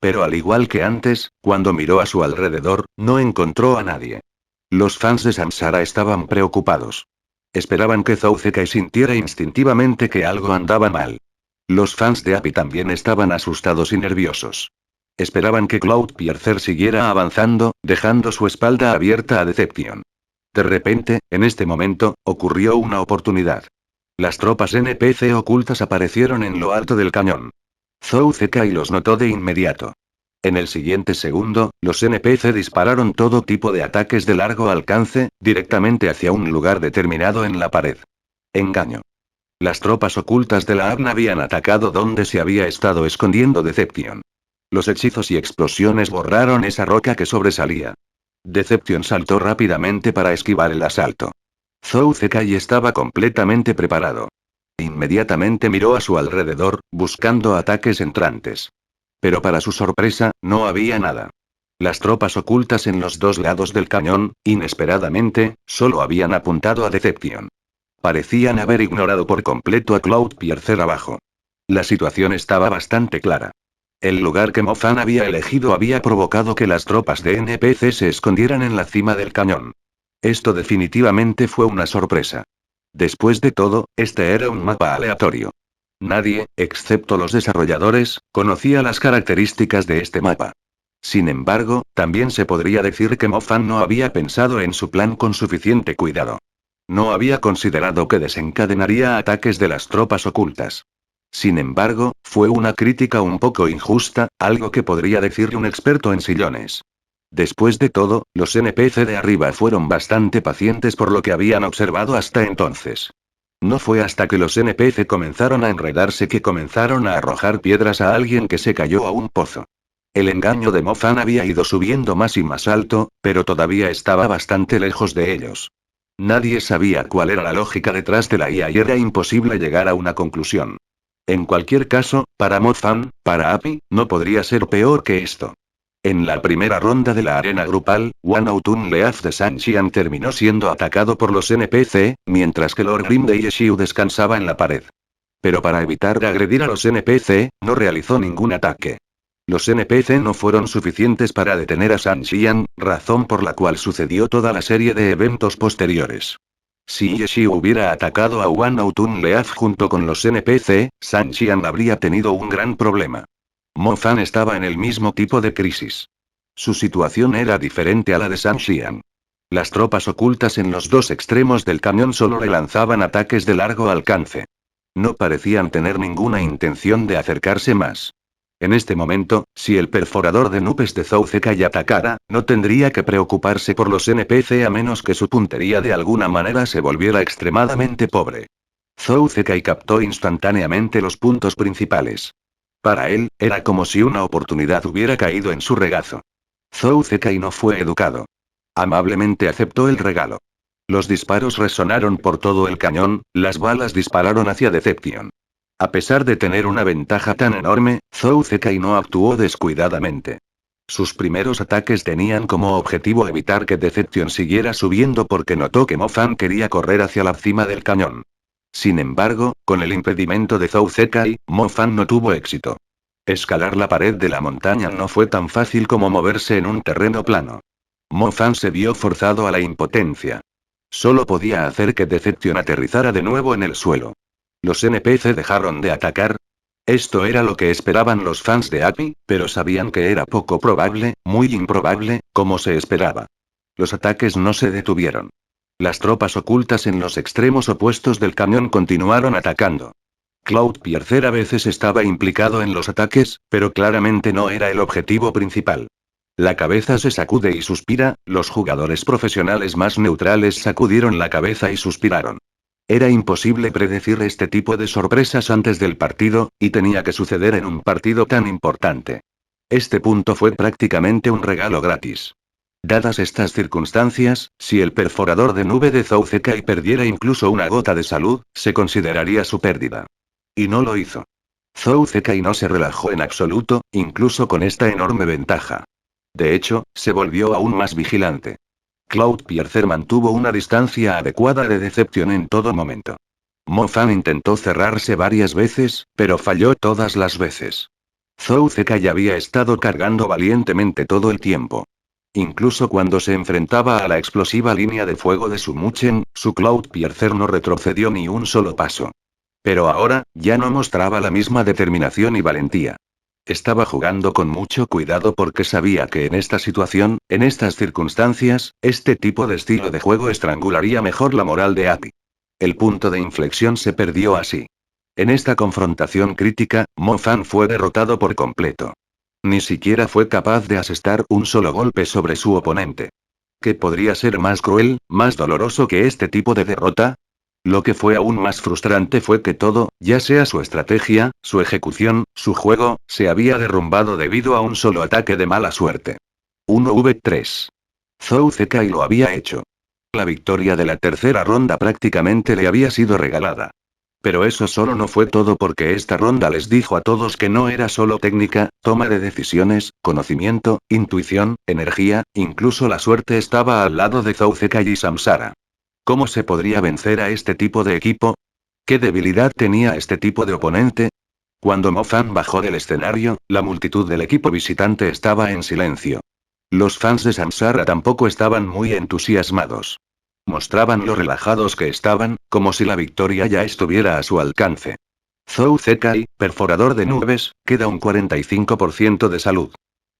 Speaker 1: Pero al igual que antes, cuando miró a su alrededor, no encontró a nadie. Los fans de Samsara estaban preocupados. Esperaban que Zhou Zekai sintiera instintivamente que algo andaba mal. Los fans de Api también estaban asustados y nerviosos. Esperaban que Cloudpiercer siguiera avanzando, dejando su espalda abierta a Deception. De repente, en este momento, ocurrió una oportunidad. Las tropas NPC ocultas aparecieron en lo alto del cañón. Zhou Zekai los notó de inmediato. En el siguiente segundo, los NPC dispararon todo tipo de ataques de largo alcance, directamente hacia un lugar determinado en la pared. Engaño. Las tropas ocultas de la AVN habían atacado donde se había estado escondiendo Deception. Los hechizos y explosiones borraron esa roca que sobresalía. Deception saltó rápidamente para esquivar el asalto. Zhou Zekai estaba completamente preparado. Inmediatamente miró a su alrededor, buscando ataques entrantes. Pero para su sorpresa, no había nada. Las tropas ocultas en los dos lados del cañón, inesperadamente, solo habían apuntado a Deception. Parecían haber ignorado por completo a Cloudpiercer abajo. La situación estaba bastante clara. El lugar que Mo Fan había elegido había provocado que las tropas de NPC se escondieran en la cima del cañón. Esto definitivamente fue una sorpresa. Después de todo, este era un mapa aleatorio. Nadie, excepto los desarrolladores, conocía las características de este mapa. Sin embargo, también se podría decir que Mo Fan no había pensado en su plan con suficiente cuidado. No había considerado que desencadenaría ataques de las tropas ocultas. Sin embargo, fue una crítica un poco injusta, algo que podría decirle un experto en sillones. Después de todo, los NPC de arriba fueron bastante pacientes por lo que habían observado hasta entonces. No fue hasta que los NPC comenzaron a enredarse que comenzaron a arrojar piedras a alguien que se cayó a un pozo. El engaño de Mo Fan había ido subiendo más y más alto, pero todavía estaba bastante lejos de ellos. Nadie sabía cuál era la lógica detrás de la IA y era imposible llegar a una conclusión. En cualquier caso, para Mo Fan, para Api, no podría ser peor que esto. En la primera ronda de la arena grupal, Wanautun Leaf de Sanxian terminó siendo atacado por los NPC, mientras que Lord Grim de Yeshiu descansaba en la pared. Pero para evitar agredir a los NPC, no realizó ningún ataque. Los NPC no fueron suficientes para detener a Sanxian, razón por la cual sucedió toda la serie de eventos posteriores. Si Yeshiu hubiera atacado a Wanautun Leaf junto con los NPC, Sanxian habría tenido un gran problema. Mo Fan estaba en el mismo tipo de crisis. Su situación era diferente a la de Sanxian. Las tropas ocultas en los dos extremos del cañón solo le lanzaban ataques de largo alcance. No parecían tener ninguna intención de acercarse más. En este momento, si el perforador de nubes de Zhou Zekai atacara, no tendría que preocuparse por los NPC a menos que su puntería de alguna manera se volviera extremadamente pobre. Zhou Zekai captó instantáneamente los puntos principales. Para él, era como si una oportunidad hubiera caído en su regazo. Zhou Zekai no fue educado. Amablemente aceptó el regalo. Los disparos resonaron por todo el cañón, las balas dispararon hacia Deception. A pesar de tener una ventaja tan enorme, Zhou Zekai no actuó descuidadamente. Sus primeros ataques tenían como objetivo evitar que Deception siguiera subiendo porque notó que Mo Fan quería correr hacia la cima del cañón. Sin embargo, con el impedimento de Zhou Zekai, Mo Fan no tuvo éxito. Escalar la pared de la montaña no fue tan fácil como moverse en un terreno plano. Mo Fan se vio forzado a la impotencia. Solo podía hacer que Deception aterrizara de nuevo en el suelo. ¿Los NPC dejaron de atacar? Esto era lo que esperaban los fans de Api, pero sabían que era poco probable, muy improbable, como se esperaba. Los ataques no se detuvieron. Las tropas ocultas en los extremos opuestos del cañón continuaron atacando. Cloudpiercer a veces estaba implicado en los ataques, pero claramente no era el objetivo principal. La cabeza se sacude y suspira, los jugadores profesionales más neutrales sacudieron la cabeza y suspiraron. Era imposible predecir este tipo de sorpresas antes del partido, y tenía que suceder en un partido tan importante. Este punto fue prácticamente un regalo gratis. Dadas estas circunstancias, si el perforador de nube de Zhou Zekai perdiera incluso una gota de salud, se consideraría su pérdida. Y no lo hizo. Zhou Zekai no se relajó en absoluto, incluso con esta enorme ventaja. De hecho, se volvió aún más vigilante. Cloudpiercer mantuvo una distancia adecuada de Deception en todo momento. Mo Fan intentó cerrarse varias veces, pero falló todas las veces. Zhou Zekai había estado cargando valientemente todo el tiempo. Incluso cuando se enfrentaba a la explosiva línea de fuego de su Muchen, su Cloudpiercer no retrocedió ni un solo paso. Pero ahora, ya no mostraba la misma determinación y valentía. Estaba jugando con mucho cuidado porque sabía que en esta situación, en estas circunstancias, este tipo de estilo de juego estrangularía mejor la moral de Api. El punto de inflexión se perdió así. En esta confrontación crítica, Mo Fan fue derrotado por completo. Ni siquiera fue capaz de asestar un solo golpe sobre su oponente. ¿Qué podría ser más cruel, más doloroso que este tipo de derrota? Lo que fue aún más frustrante fue que todo, ya sea su estrategia, su ejecución, su juego, se había derrumbado debido a un solo ataque de mala suerte. 1v3. Zhou Zekai lo había hecho. La victoria de la tercera ronda prácticamente le había sido regalada. Pero eso solo no fue todo porque esta ronda les dijo a todos que no era solo técnica, toma de decisiones, conocimiento, intuición, energía, incluso la suerte estaba al lado de Zhou Zekai y Samsara. ¿Cómo se podría vencer a este tipo de equipo? ¿Qué debilidad tenía este tipo de oponente? Cuando Mo Fan bajó del escenario, la multitud del equipo visitante estaba en silencio. Los fans de Samsara tampoco estaban muy entusiasmados. Mostraban lo relajados que estaban, como si la victoria ya estuviera a su alcance. Zhou Zekai, perforador de nubes, queda un 45% de salud.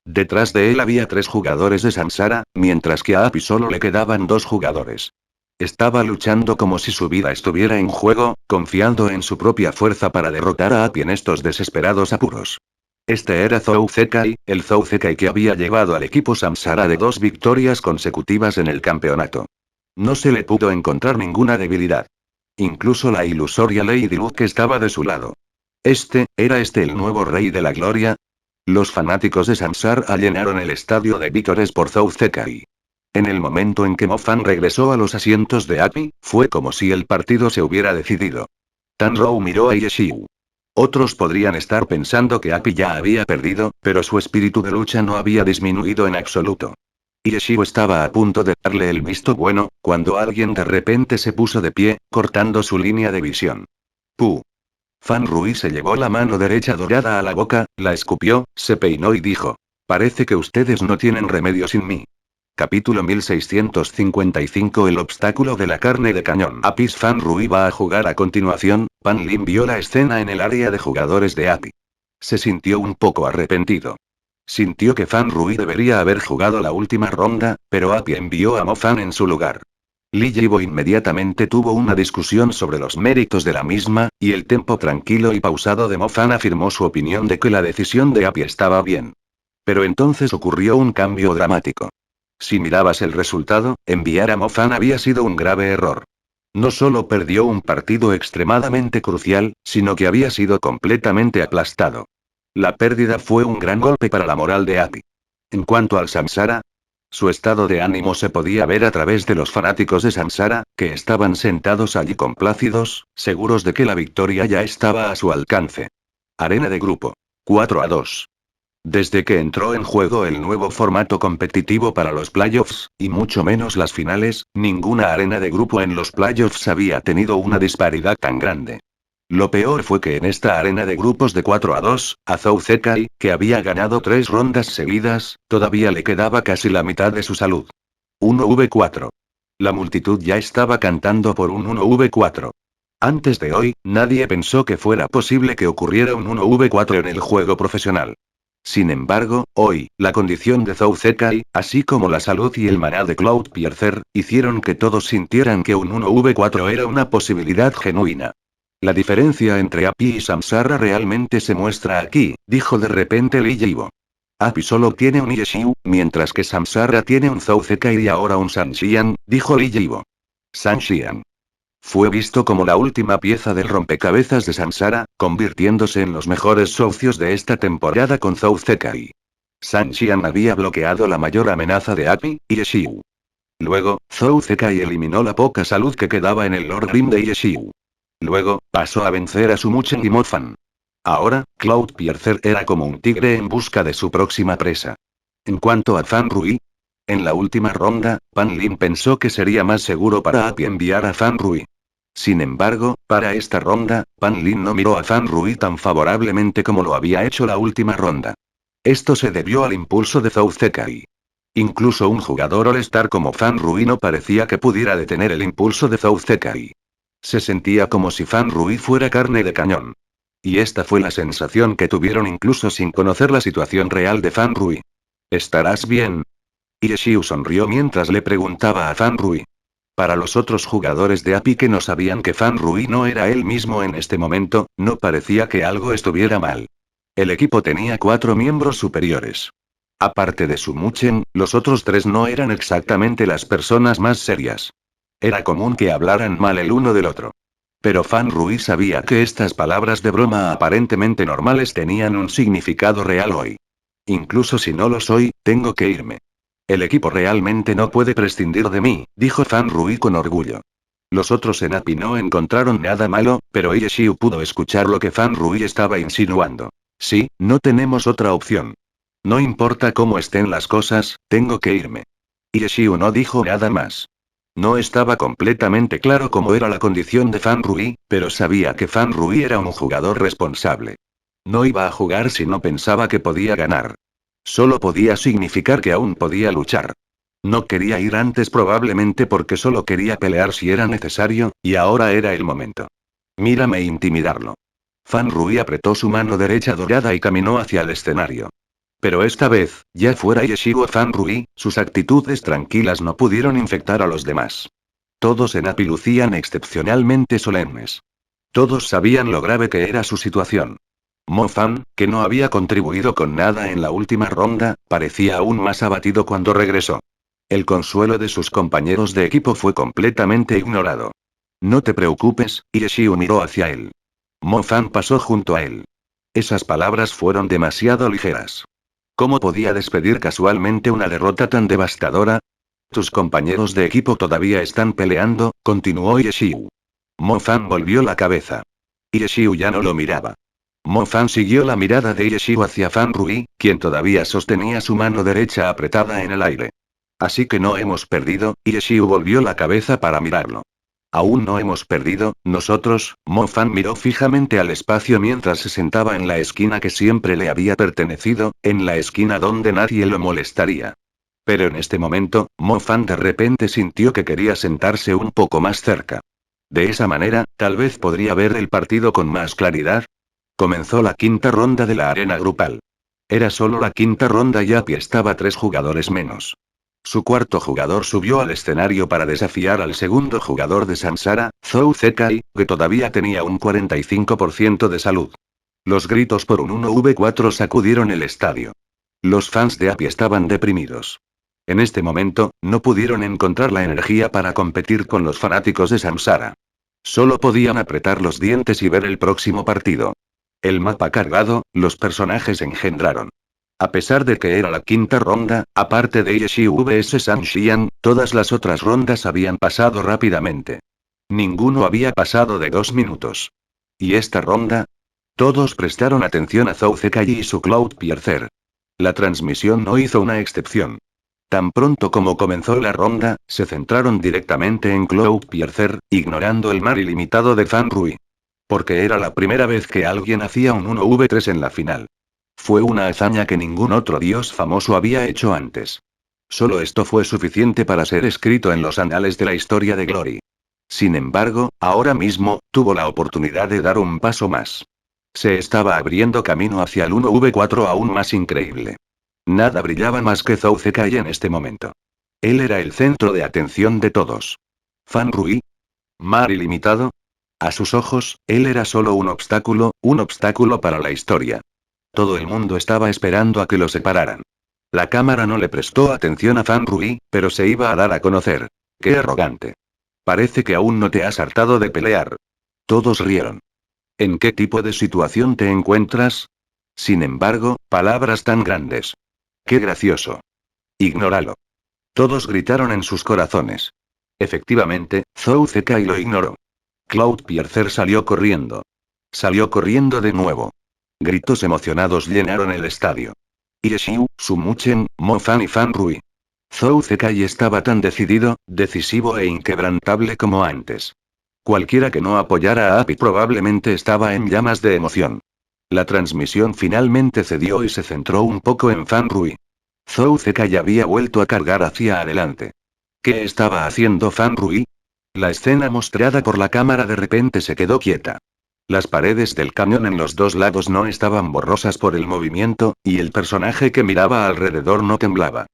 Speaker 1: Detrás de él había 3 jugadores de Samsara, mientras que a Api solo le quedaban 2 jugadores. Estaba luchando como si su vida estuviera en juego, confiando en su propia fuerza para derrotar a Api en estos desesperados apuros. Este era Zhou Zekai, el Zhou Zekai que había llevado al equipo Samsara de 2 victorias consecutivas en el campeonato. No se le pudo encontrar ninguna debilidad. Incluso la ilusoria Lady Luck estaba de su lado. ¿Era este el nuevo rey de la gloria? Los fanáticos de Samsara llenaron el estadio de vítores por Zhou Zekai. En el momento en que Mo Fan regresó a los asientos de Api, fue como si el partido se hubiera decidido. Tanrou miró a Yeshiu. Otros podrían estar pensando que Api ya había perdido, pero su espíritu de lucha no había disminuido en absoluto. Yeshiu estaba a punto de darle el visto bueno, cuando alguien de repente se puso de pie, cortando su línea de visión. ¡Puh! Fan Rui se llevó la mano derecha dorada a la boca, la escupió, se peinó y dijo: Parece que ustedes no tienen remedio sin mí. Capítulo 1655. El obstáculo de la carne de cañón. Apis Fan Rui va a jugar a continuación. Pan Lin vio la escena en el área de jugadores de Api. Se sintió un poco arrepentido. Sintió que Fan Rui debería haber jugado la última ronda, pero Api envió a Mo Fan en su lugar. Li Yibo inmediatamente tuvo una discusión sobre los méritos de la misma, y el tempo tranquilo y pausado de Mo Fan afirmó su opinión de que la decisión de Api estaba bien. Pero entonces ocurrió un cambio dramático. Si mirabas el resultado, enviar a Mo Fan había sido un grave error. No solo perdió un partido extremadamente crucial, sino que había sido completamente aplastado. La pérdida fue un gran golpe para la moral de Api. En cuanto al Samsara, su estado de ánimo se podía ver a través de los fanáticos de Samsara, que estaban sentados allí complácidos, seguros de que la victoria ya estaba a su alcance. Arena de grupo. 4-2. Desde que entró en juego el nuevo formato competitivo para los playoffs, y mucho menos las finales, ninguna arena de grupo en los playoffs había tenido una disparidad tan grande. Lo peor fue que en esta arena de grupos de 4-2, a Zhou Zekai, que había ganado 3 rondas seguidas, todavía le quedaba casi la mitad de su salud. 1v4. La multitud ya estaba cantando por un 1v4. Antes de hoy, nadie pensó que fuera posible que ocurriera un 1v4 en el juego profesional. Sin embargo, hoy, la condición de Zhou Zekai, así como la salud y el maná de Cloudpiercer, hicieron que todos sintieran que un 1v4 era una posibilidad genuina. La diferencia entre Api y Samsara realmente se muestra aquí, dijo de repente Li Yibo. Api solo tiene un Yeshiu, mientras que Samsara tiene un Zhou Zekai y ahora un Sanxian, dijo Li Yibo. Sanxian. Fue visto como la última pieza del rompecabezas de Samsara, convirtiéndose en los mejores socios de esta temporada con Zhou Zekai. Sanxian había bloqueado la mayor amenaza de Api, Yeshiu. Luego, Zhou Zekai eliminó la poca salud que quedaba en el Lord Grim de Yeshiu. Luego, pasó a vencer a Sumuchen y Mo Fan. Ahora, Cloudpiercer era como un tigre en busca de su próxima presa. En cuanto a Fan Rui, en la última ronda, Pan Lin pensó que sería más seguro para Api enviar a Fan Rui. Sin embargo, para esta ronda, Pan Lin no miró a Fan Rui tan favorablemente como lo había hecho la última ronda. Esto se debió al impulso de Zhou Zekai. Incluso un jugador All-Star como Fan Rui no parecía que pudiera detener el impulso de Zhou Zekai. Se sentía como si Fan Rui fuera carne de cañón. Y esta fue la sensación que tuvieron incluso sin conocer la situación real de Fan Rui. ¿Estarás bien? Yeshiu sonrió mientras le preguntaba a Fan Rui. Para los otros jugadores de Api que no sabían que Fan Rui no era él mismo en este momento, no parecía que algo estuviera mal. El equipo tenía 4 miembros superiores. Aparte de Sumuchen, los otros 3 no eran exactamente las personas más serias. Era común que hablaran mal el uno del otro. Pero Fan Rui sabía que estas palabras de broma aparentemente normales tenían un significado real hoy. Incluso si no lo soy, tengo que irme. El equipo realmente no puede prescindir de mí, dijo Fan Rui con orgullo. Los otros en API no encontraron nada malo, pero Yeshiu pudo escuchar lo que Fan Rui estaba insinuando. Sí, no tenemos otra opción. No importa cómo estén las cosas, tengo que irme. Yeshiu no dijo nada más. No estaba completamente claro cómo era la condición de Fan Rui, pero sabía que Fan Rui era un jugador responsable. No iba a jugar si no pensaba que podía ganar. Solo podía significar que aún podía luchar. No quería ir antes probablemente porque solo quería pelear si era necesario, y ahora era el momento. Mírame intimidarlo. Fan Rui apretó su mano derecha dorada y caminó hacia el escenario. Pero esta vez, ya fuera Yeshiu o Fan Rui, sus actitudes tranquilas no pudieron infectar a los demás. Todos en API lucían excepcionalmente solemnes. Todos sabían lo grave que era su situación. Mo Fan, que no había contribuido con nada en la última ronda, parecía aún más abatido cuando regresó. El consuelo de sus compañeros de equipo fue completamente ignorado. No te preocupes, Yeshiu miró hacia él. Mo Fan pasó junto a él. Esas palabras fueron demasiado ligeras. ¿Cómo podía despedir casualmente una derrota tan devastadora? Tus compañeros de equipo todavía están peleando, continuó Yeshiu. Mo Fan volvió la cabeza. Yeshiu ya no lo miraba. Mo Fan siguió la mirada de Yeshiu hacia Fan Rui, quien todavía sostenía su mano derecha apretada en el aire. Así que no hemos perdido, Yeshiu volvió la cabeza para mirarlo. Aún no hemos perdido, nosotros. Mo Fan miró fijamente al espacio mientras se sentaba en la esquina que siempre le había pertenecido, en la esquina donde nadie lo molestaría. Pero en este momento, Mo Fan de repente sintió que quería sentarse un poco más cerca. De esa manera, tal vez podría ver el partido con más claridad. Comenzó la quinta ronda de la arena grupal. Era solo la quinta ronda y API estaba 3 jugadores menos. Su cuarto jugador subió al escenario para desafiar al segundo jugador de Samsara, Zou Zekai, que todavía tenía un 45% de salud. Los gritos por un 1v4 sacudieron el estadio. Los fans de API estaban deprimidos. En este momento, no pudieron encontrar la energía para competir con los fanáticos de Samsara. Solo podían apretar los dientes y ver el próximo partido. El mapa cargado, los personajes engendraron. A pesar de que era la quinta ronda, aparte de Yeshiu vs San Xian, todas las otras rondas habían pasado rápidamente. Ninguno había pasado de 2 minutos. ¿Y esta ronda? Todos prestaron atención a Zou Zekai y su Cloud Piercer. La transmisión no hizo una excepción. Tan pronto como comenzó la ronda, se centraron directamente en Cloud Piercer, ignorando el mar ilimitado de Fan Rui. Porque era la primera vez que alguien hacía un 1v3 en la final. Fue una hazaña que ningún otro dios famoso había hecho antes. Solo esto fue suficiente para ser escrito en los anales de la historia de Glory. Sin embargo, ahora mismo, tuvo la oportunidad de dar un paso más. Se estaba abriendo camino hacia el 1v4 aún más increíble. Nada brillaba más que Zou Zekai en este momento. Él era el centro de atención de todos. Fan Rui. Mar ilimitado. A sus ojos, él era solo un obstáculo para la historia. Todo el mundo estaba esperando a que lo separaran. La cámara no le prestó atención a Fan Rui, pero se iba a dar a conocer. ¡Qué arrogante! Parece que aún no te has hartado de pelear. Todos rieron. ¿En qué tipo de situación te encuentras? Sin embargo, palabras tan grandes. ¡Qué gracioso! Ignóralo. Todos gritaron en sus corazones. Efectivamente, Zou Zekai lo ignoró. Cloud Piercer salió corriendo. Salió corriendo de nuevo. Gritos emocionados llenaron el estadio. Yeshiu, Sumuchen, Mo Fan y Fan Rui. Zou Zekai estaba tan decidido, decisivo e inquebrantable como antes. Cualquiera que no apoyara a API probablemente estaba en llamas de emoción. La transmisión finalmente cedió y se centró un poco en Fan Rui. Zou Zekai había vuelto a cargar hacia adelante. ¿Qué estaba haciendo Fan Rui? La escena mostrada por la cámara de repente se quedó quieta. Las paredes del cañón en los dos lados no estaban borrosas por el movimiento, y el personaje que miraba alrededor no temblaba.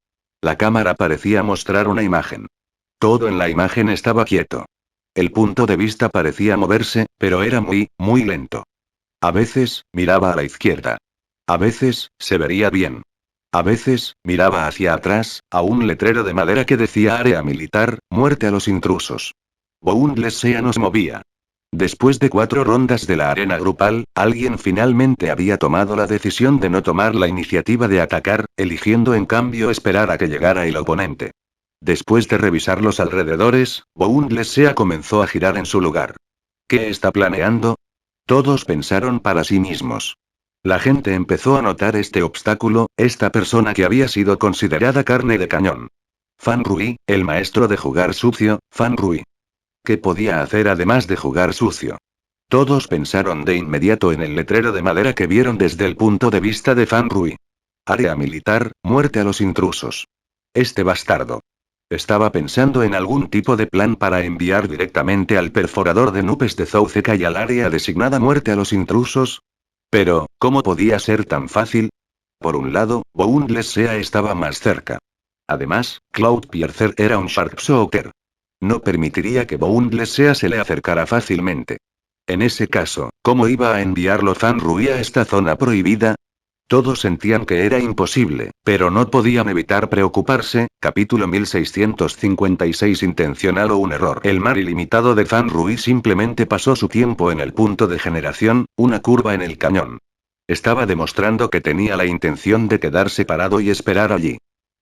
Speaker 1: La cámara parecía mostrar una imagen. Todo en la imagen estaba quieto. El punto de vista parecía moverse, pero era muy lento. A veces, miraba a la izquierda. A veces, se vería bien. A veces, miraba hacia atrás, a un letrero de madera que decía área militar, muerte a los intrusos. Boundless no se movía. Después de 4 rondas de la arena grupal, alguien finalmente había tomado la decisión de no tomar la iniciativa de atacar, eligiendo en cambio esperar a que llegara el oponente. Después de revisar los alrededores, Boundless comenzó a girar en su lugar. ¿Qué está planeando? Todos pensaron para sí mismos. La gente empezó a notar este obstáculo, esta persona que había sido considerada carne de cañón. Fan Rui, el maestro de jugar sucio, Fan Rui. ¿Qué podía hacer además de jugar sucio? Todos pensaron de inmediato en el letrero de madera que vieron desde el punto de vista de Fan Rui. Área militar, muerte a los intrusos. Este bastardo. Estaba pensando en algún tipo de plan para enviar directamente al perforador de nubes de Zouzeka y al área designada muerte a los intrusos. Pero, ¿cómo podía ser tan fácil? Por un lado, Boundless estaba más cerca. Además, Cloudpiercer era un Sharpshooter. No permitiría que Boundless se le acercara fácilmente. En ese caso, ¿cómo iba a enviarlo Fan Rui a esta zona prohibida? Todos sentían que era imposible, pero no podían evitar preocuparse. Capítulo 1656 Intencional o un error. El mar ilimitado de Fan Rui simplemente pasó su tiempo en el punto de generación, una curva en el cañón. Estaba demostrando que tenía la intención de quedarse parado y esperar allí.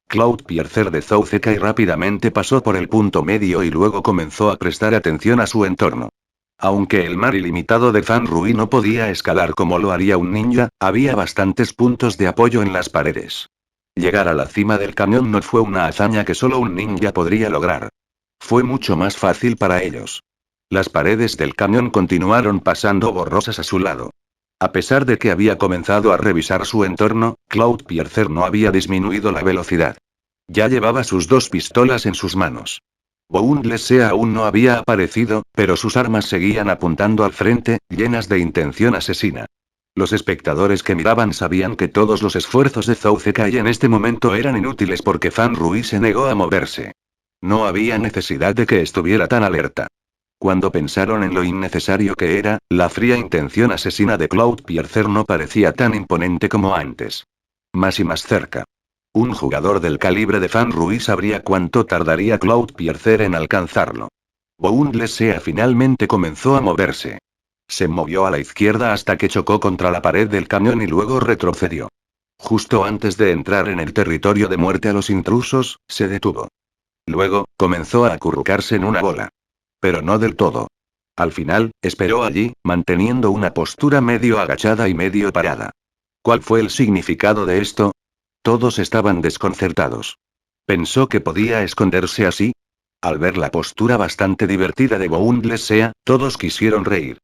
Speaker 1: Cloudpiercer de Zouzeka y rápidamente pasó por el punto medio y luego comenzó a prestar atención a su entorno. Aunque el mar ilimitado de Fan Rui no podía escalar como lo haría un ninja, había bastantes puntos de apoyo en las paredes. Llegar a la cima del cañón no fue una hazaña que solo un ninja podría lograr. Fue mucho más fácil para ellos. Las paredes del cañón continuaron pasando borrosas a su lado. A pesar de que había comenzado a revisar su entorno, Cloudpiercer no había disminuido la velocidad. Ya llevaba sus 2 pistolas en sus manos. Boundless aún no había aparecido, pero sus armas seguían apuntando al frente, llenas de intención asesina. Los espectadores que miraban sabían que todos los esfuerzos de Zouzeka en este momento eran inútiles porque Fan Rui se negó a moverse. No había necesidad de que estuviera tan alerta. Cuando pensaron en lo innecesario que era, la fría intención asesina de Cloudpiercer no parecía tan imponente como antes. Más y más cerca. Un jugador del calibre de Fan Rui sabría cuánto tardaría Cloudpiercer en alcanzarlo. Boundless finalmente comenzó a moverse. Se movió a la izquierda hasta que chocó contra la pared del cañón y luego retrocedió. Justo antes de entrar en el territorio de muerte a los intrusos, se detuvo. Luego, comenzó a acurrucarse en una bola. Pero no del todo. Al final, esperó allí, manteniendo una postura medio agachada y medio parada. ¿Cuál fue el significado de esto? Todos estaban desconcertados. ¿Pensó que podía esconderse así? Al ver la postura bastante divertida de Boundless todos quisieron reír.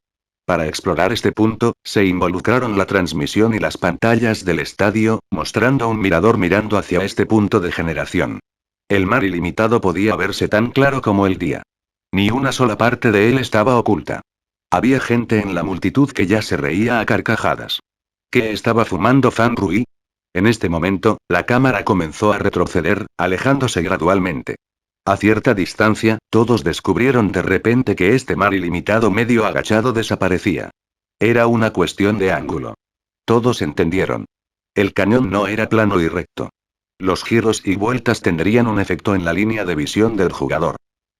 Speaker 1: Para explorar este punto, se involucraron la transmisión y las pantallas del estadio, mostrando un mirador mirando hacia este punto de generación. El mar ilimitado podía verse tan claro como el día. Ni una sola parte de él estaba oculta. Había gente en la multitud que ya se reía a carcajadas. ¿Qué estaba fumando Fan Rui? En este momento, la cámara comenzó a retroceder, alejándose gradualmente. A cierta distancia, todos descubrieron de repente que este mar ilimitado medio agachado desaparecía. Era una cuestión de ángulo. Todos entendieron. El cañón no era plano y recto. Los giros y vueltas tendrían un efecto en la línea de visión del jugador.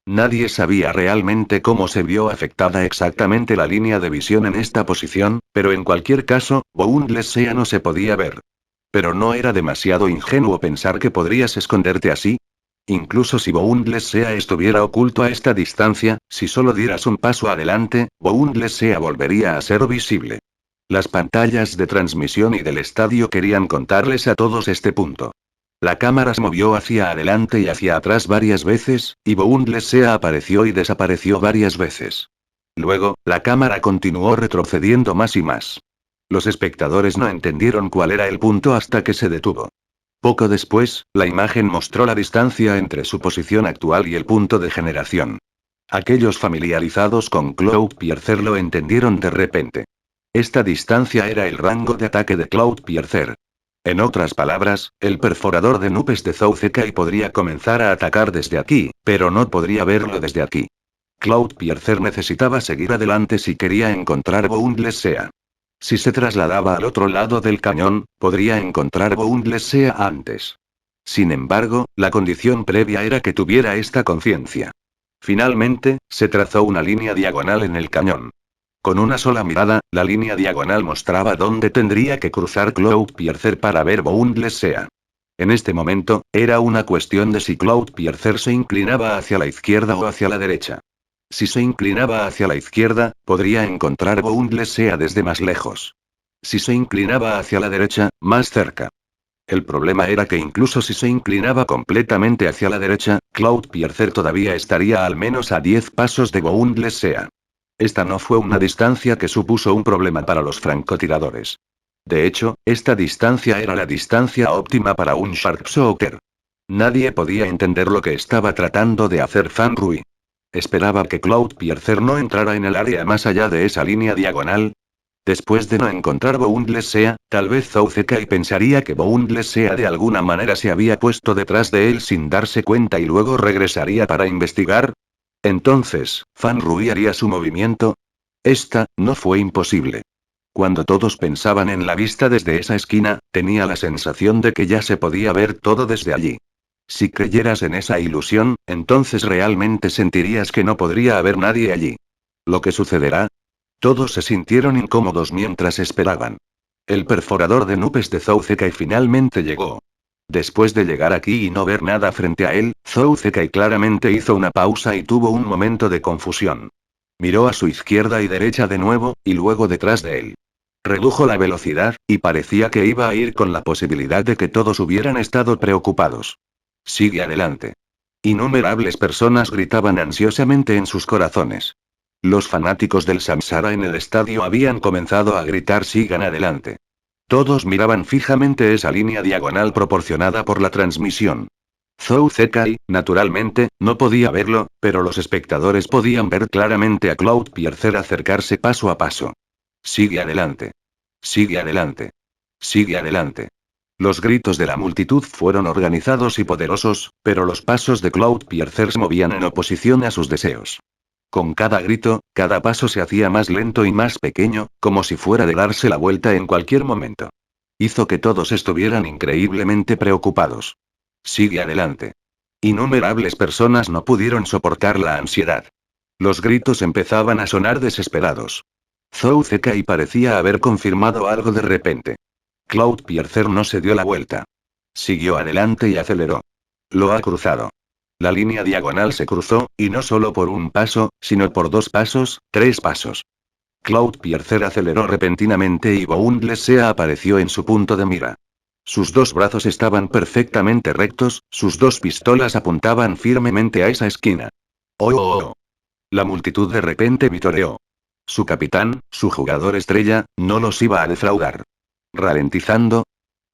Speaker 1: Nadie sabía realmente cómo se vio afectada exactamente la línea de visión en esta posición, pero en cualquier caso, Boundless no se podía ver. Pero no era demasiado ingenuo pensar que podrías esconderte así. Incluso si Boundless estuviera oculto a esta distancia, si solo dieras un paso adelante, Boundless volvería a ser visible. Las pantallas de transmisión y del estadio querían contarles a todos este punto. La cámara se movió hacia adelante y hacia atrás varias veces, y Boundless apareció y desapareció varias veces. Luego, la cámara continuó retrocediendo más y más. Los espectadores no entendieron cuál era el punto hasta que se detuvo. Poco después, la imagen mostró la distancia entre su posición actual y el punto de generación. Aquellos familiarizados con Cloudpiercer lo entendieron de repente. Esta distancia era el rango de ataque de Cloudpiercer. En otras palabras, el perforador de nubes de Zouzeka podría comenzar a atacar desde aquí, pero no podría verlo desde aquí. Cloudpiercer necesitaba seguir adelante si quería encontrar Boundless. Si se trasladaba al otro lado del cañón, podría encontrar Boundless antes. Sin embargo, la condición previa era que tuviera esta conciencia. Finalmente, se trazó una línea diagonal en el cañón. Con una sola mirada, la línea diagonal mostraba dónde tendría que cruzar Cloudpiercer para ver Boundless. En este momento, era una cuestión de si Cloudpiercer se inclinaba hacia la izquierda o hacia la derecha. Si se inclinaba hacia la izquierda, podría encontrar Boundless desde más lejos. Si se inclinaba hacia la derecha, más cerca. El problema era que incluso si se inclinaba completamente hacia la derecha, Cloudpiercer todavía estaría al menos a 10 pasos de Boundless. Esta no fue una distancia que supuso un problema para los francotiradores. De hecho, esta distancia era la distancia óptima para un Sharpshooter. Nadie podía entender lo que estaba tratando de hacer Fan Rui. ¿Esperaba que Cloudpiercer no entrara en el área más allá de esa línea diagonal? Después de no encontrar Boundless, tal vez Zhou Zekai pensaría que Boundless de alguna manera se había puesto detrás de él sin darse cuenta y luego regresaría para investigar. Entonces, Fan Rui haría su movimiento. Esta, no fue imposible. Cuando todos pensaban en la vista desde esa esquina, tenía la sensación de que ya se podía ver todo desde allí. Si creyeras en esa ilusión, entonces realmente sentirías que no podría haber nadie allí. ¿Lo que sucederá? Todos se sintieron incómodos mientras esperaban. El perforador de nubes de Zhou Zekai finalmente llegó. Después de llegar aquí y no ver nada frente a él, Zhou Zekai claramente hizo una pausa y tuvo un momento de confusión. Miró a su izquierda y derecha de nuevo, y luego detrás de él. Redujo la velocidad, y parecía que iba a ir con la posibilidad de que todos hubieran estado preocupados. Sigue adelante. Innumerables personas gritaban ansiosamente en sus corazones. Los fanáticos del Samsara en el estadio habían comenzado a gritar sigan adelante. Todos miraban fijamente esa línea diagonal proporcionada por la transmisión. Zhou Zekai, naturalmente, no podía verlo, pero los espectadores podían ver claramente a Cloudpiercer acercarse paso a paso. Sigue adelante. Sigue adelante. Sigue adelante. Los gritos de la multitud fueron organizados y poderosos, pero los pasos de Cloudpiercer se movían en oposición a sus deseos. Con cada grito, cada paso se hacía más lento y más pequeño, como si fuera de darse la vuelta en cualquier momento. Hizo que todos estuvieran increíblemente preocupados. Sigue adelante. Innumerables personas no pudieron soportar la ansiedad. Los gritos empezaban a sonar desesperados. Zhou Zekai parecía haber confirmado algo de repente. Cloudpiercer no se dio la vuelta. Siguió adelante y aceleró. Lo ha cruzado. La línea diagonal se cruzó, y no solo por un paso, sino por 2 pasos, 3 pasos. Cloudpiercer aceleró repentinamente y Boundless apareció en su punto de mira. Sus 2 brazos estaban perfectamente rectos, sus 2 pistolas apuntaban firmemente a esa esquina. ¡Oh, oh, oh! La multitud de repente vitoreó. Su capitán, su jugador estrella, no los iba a defraudar. ¿Ralentizando?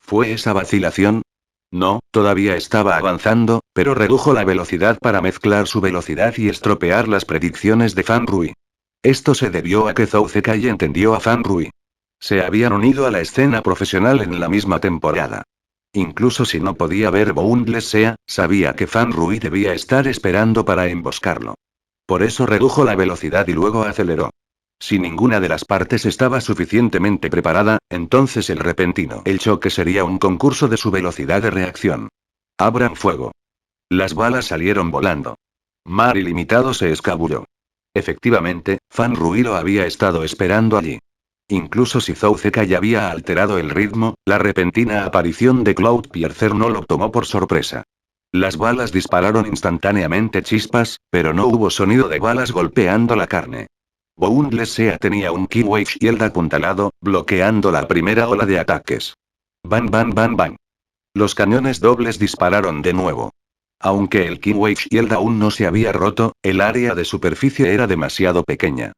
Speaker 1: ¿Fue esa vacilación? No, todavía estaba avanzando, pero redujo la velocidad para mezclar su velocidad y estropear las predicciones de Fan Rui. Esto se debió a que Zhou Zekai entendió a Fan Rui. Se habían unido a la escena profesional en la misma temporada. Incluso si no podía ver Boundless, sabía que Fan Rui debía estar esperando para emboscarlo. Por eso redujo la velocidad y luego aceleró. Si ninguna de las partes estaba suficientemente preparada, entonces el choque sería un concurso de su velocidad de reacción. Abran fuego. Las balas salieron volando. Mar ilimitado se escabulló. Efectivamente, Fan Rui lo había estado esperando allí. Incluso si Zhou Zekai había alterado el ritmo, la repentina aparición de Cloudpiercer no lo tomó por sorpresa. Las balas dispararon instantáneamente chispas, pero no hubo sonido de balas golpeando la carne. Boundless tenía un Keyway Shield apuntalado, bloqueando la primera ola de ataques. Bang bang bang bang. Los cañones dobles dispararon de nuevo. Aunque el Keyway Shield aún no se había roto, el área de superficie era demasiado pequeña.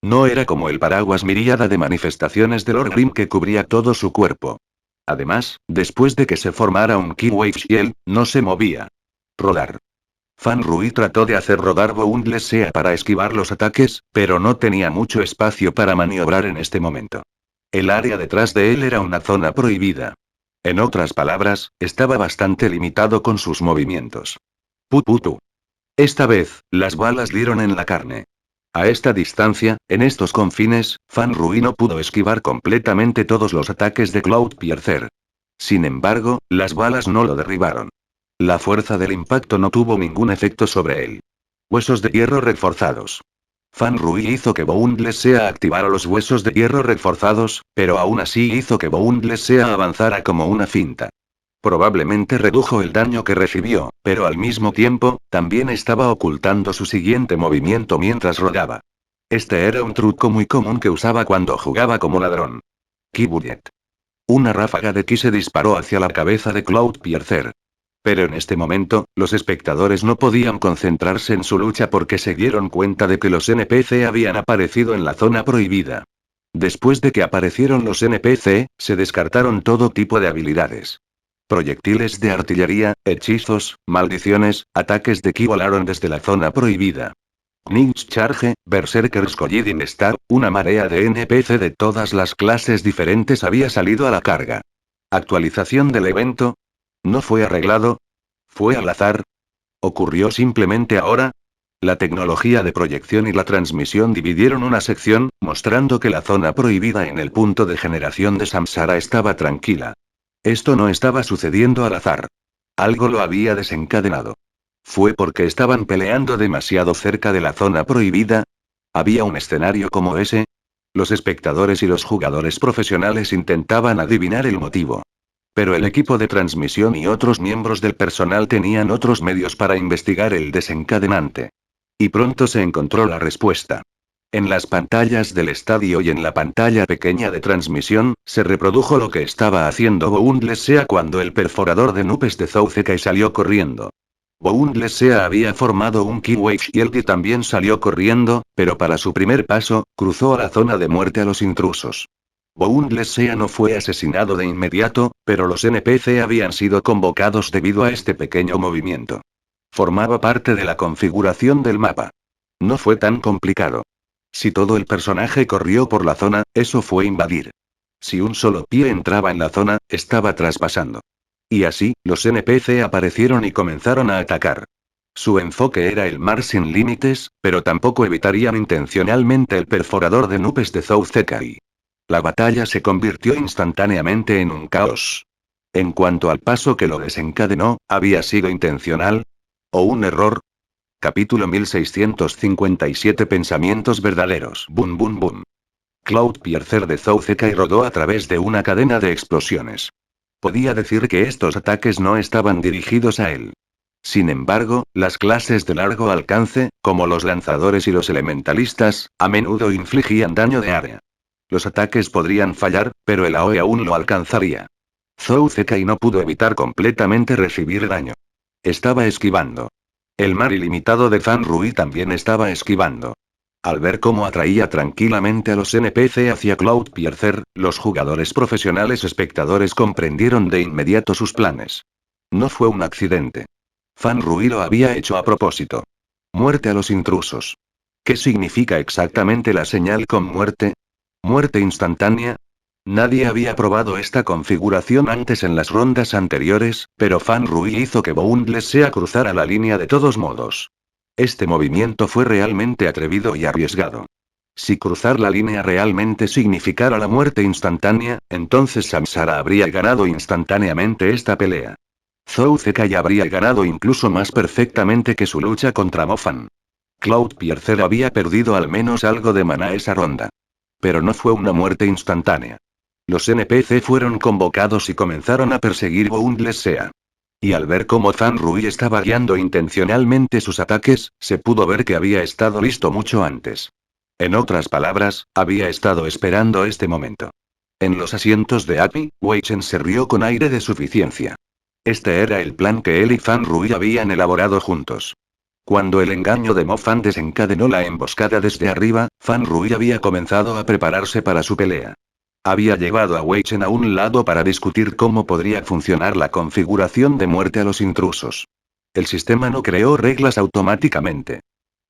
Speaker 1: No era como el paraguas miríada de manifestaciones de Lord Grim que cubría todo su cuerpo. Además, después de que se formara un Keyway Shield, no se movía. Rodar. Fan Rui trató de hacer rodar Boundless para esquivar los ataques, pero no tenía mucho espacio para maniobrar en este momento. El área detrás de él era una zona prohibida. En otras palabras, estaba bastante limitado con sus movimientos. Putu. Esta vez, las balas dieron en la carne. A esta distancia, en estos confines, Fan Rui no pudo esquivar completamente todos los ataques de Cloudpiercer. Sin embargo, las balas no lo derribaron. La fuerza del impacto no tuvo ningún efecto sobre él. Huesos de hierro reforzados. Fan Rui hizo que Boundless Sea activara los huesos de hierro reforzados, pero aún así hizo que Boundless Sea avanzara como una finta. Probablemente redujo el daño que recibió, pero al mismo tiempo, también estaba ocultando su siguiente movimiento mientras rodaba. Este era un truco muy común que usaba cuando jugaba como ladrón. Ki Bullet. Una ráfaga de ki se disparó hacia la cabeza de Cloudpiercer. Pero en este momento, los espectadores no podían concentrarse en su lucha porque se dieron cuenta de que los NPC habían aparecido en la zona prohibida. Después de que aparecieron los NPC, se descartaron todo tipo de habilidades. Proyectiles de artillería, hechizos, maldiciones, ataques de ki volaron desde la zona prohibida. Ninja Charge, Berserkers Colliding Star, una marea de NPC de todas las clases diferentes había salido a la carga. Actualización del evento. ¿No fue arreglado? ¿Fue al azar? ¿Ocurrió simplemente ahora? La tecnología de proyección y la transmisión dividieron una sección, mostrando que la zona prohibida en el punto de generación de Samsara estaba tranquila. Esto no estaba sucediendo al azar. Algo lo había desencadenado. ¿Fue porque estaban peleando demasiado cerca de la zona prohibida? ¿Había un escenario como ese? Los espectadores y los jugadores profesionales intentaban adivinar el motivo. Pero el equipo de transmisión y otros miembros del personal tenían otros medios para investigar el desencadenante. Y pronto se encontró la respuesta. En las pantallas del estadio y en la pantalla pequeña de transmisión, se reprodujo lo que estaba haciendo Boundless Sea cuando el perforador de nubes de Zouzekai salió corriendo. Boundless Sea había formado un Keywave Shield y también salió corriendo, pero para su primer paso, cruzó a la zona de muerte a los intrusos. Boundless Sea no fue asesinado de inmediato, pero los NPC habían sido convocados debido a este pequeño movimiento. Formaba parte de la configuración del mapa. No fue tan complicado. Si todo el personaje corrió por la zona, eso fue invadir. Si un solo pie entraba en la zona, estaba traspasando. Y así, los NPC aparecieron y comenzaron a atacar. Su enfoque era el mar sin límites, pero tampoco evitarían intencionalmente el perforador de nubes de Zouzekai. La batalla se convirtió instantáneamente en un caos. En cuanto al paso que lo desencadenó, ¿había sido intencional? ¿O un error? Capítulo 1657 Pensamientos verdaderos. Boom boom boom. Cloudpiercer de Zouzekai rodó a través de una cadena de explosiones. Podía decir que estos ataques no estaban dirigidos a él. Sin embargo, las clases de largo alcance, como los lanzadores y los elementalistas, a menudo infligían daño de área. Los ataques podrían fallar, pero el AoE aún lo alcanzaría. Zouzekai no pudo evitar completamente recibir daño. Estaba esquivando. El mar ilimitado de Fan Rui también estaba esquivando. Al ver cómo atraía tranquilamente a los NPC hacia Cloudpiercer, los jugadores profesionales espectadores comprendieron de inmediato sus planes. No fue un accidente. Fan Rui lo había hecho a propósito. Muerte a los intrusos. ¿Qué significa exactamente la señal con muerte? ¿Muerte instantánea? Nadie había probado esta configuración antes en las rondas anteriores, pero Fan Rui hizo que Boundless Sea cruzara la línea de todos modos. Este movimiento fue realmente atrevido y arriesgado. Si cruzar la línea realmente significara la muerte instantánea, entonces Samsara habría ganado instantáneamente esta pelea. Zouzekai habría ganado incluso más perfectamente que su lucha contra Mofan. Cloudpiercer había perdido al menos algo de maná esa ronda. Pero no fue una muerte instantánea. Los NPC fueron convocados y comenzaron a perseguir Boundless Sea. Y al ver cómo Fan Rui estaba guiando intencionalmente sus ataques, se pudo ver que había estado listo mucho antes. En otras palabras, había estado esperando este momento. En los asientos de Aki, Wei Chen se rió con aire de suficiencia. Este era el plan que él y Fan Rui habían elaborado juntos. Cuando el engaño de Mofan desencadenó la emboscada desde arriba, Fan Rui había comenzado a prepararse para su pelea. Había llevado a Wei Chen a un lado para discutir cómo podría funcionar la configuración de muerte a los intrusos. El sistema no creó reglas automáticamente.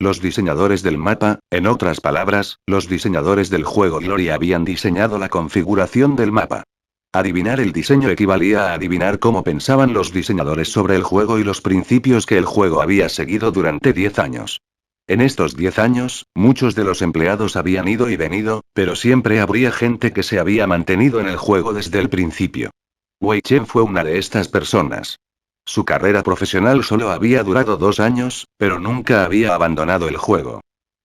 Speaker 1: Los diseñadores del mapa, en otras palabras, los diseñadores del juego Glory habían diseñado la configuración del mapa. Adivinar el diseño equivalía a adivinar cómo pensaban los diseñadores sobre el juego y los principios que el juego había seguido durante 10 años. En estos 10 años, muchos de los empleados habían ido y venido, pero siempre habría gente que se había mantenido en el juego desde el principio. Wei Chen fue una de estas personas. Su carrera profesional solo había durado 2 años, pero nunca había abandonado el juego.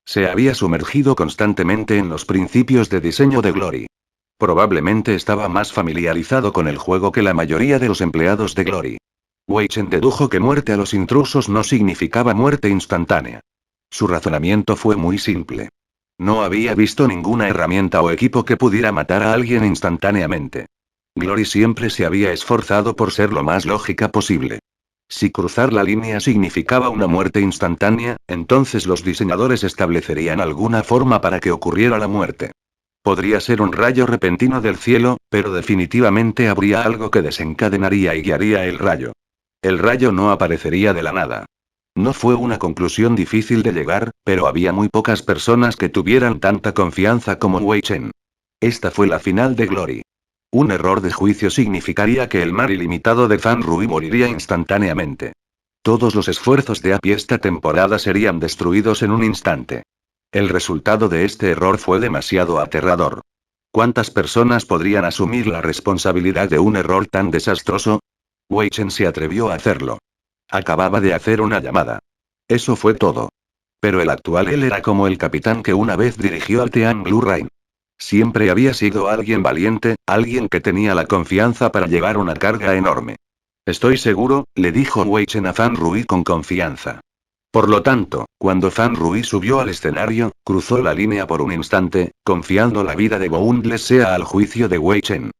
Speaker 1: Se había sumergido constantemente en los principios de diseño de Glory. Probablemente estaba más familiarizado con el juego que la mayoría de los empleados de Glory. Wei Chen dedujo que muerte a los intrusos no significaba muerte instantánea. Su razonamiento fue muy simple. No había visto ninguna herramienta o equipo que pudiera matar a alguien instantáneamente. Glory siempre se había esforzado por ser lo más lógica posible. Si cruzar la línea significaba una muerte instantánea, entonces los diseñadores establecerían alguna forma para que ocurriera la muerte. Podría ser un rayo repentino del cielo, pero definitivamente habría algo que desencadenaría y guiaría el rayo. El rayo no aparecería de la nada. No fue una conclusión difícil de llegar, pero había muy pocas personas que tuvieran tanta confianza como Wei Chen. Esta fue la final de Glory. Un error de juicio significaría que el mar ilimitado de Fan Rui moriría instantáneamente. Todos los esfuerzos de Api esta temporada serían destruidos en un instante. El resultado de este error fue demasiado aterrador. ¿Cuántas personas podrían asumir la responsabilidad de un error tan desastroso? Wei Chen se atrevió a hacerlo. Acababa de hacer una llamada. Eso fue todo. Pero el actual él era como el capitán que una vez dirigió al Team Blue Rain. Siempre había sido alguien valiente, alguien que tenía la confianza para llevar una carga enorme. Estoy seguro, le dijo Wei Chen a Fan Rui con confianza. Por lo tanto, cuando Fan Rui subió al escenario, cruzó la línea por un instante, confiando la vida de Boundless Sea al juicio de Wei Chen.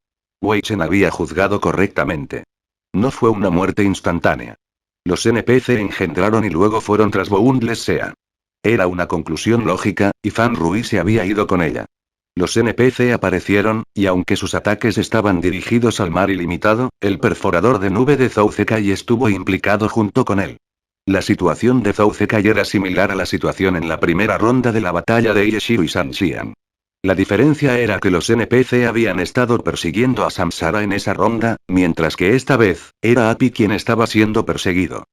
Speaker 1: Wei Chen había juzgado correctamente. No fue una muerte instantánea. Los NPC engendraron y luego fueron tras Boundless Sea. Era una conclusión lógica, y Fan Rui se había ido con ella. Los NPC aparecieron, y aunque sus ataques estaban dirigidos al mar ilimitado, el perforador de nube de Zhou Zekai estuvo implicado junto con él. La situación de Zhou Zekai era similar a la situación en la primera ronda de la batalla de Yeshiro y Sanxian. La diferencia era que los NPC habían estado persiguiendo a Samsara en esa ronda, mientras que esta vez, era Api quien estaba siendo perseguido.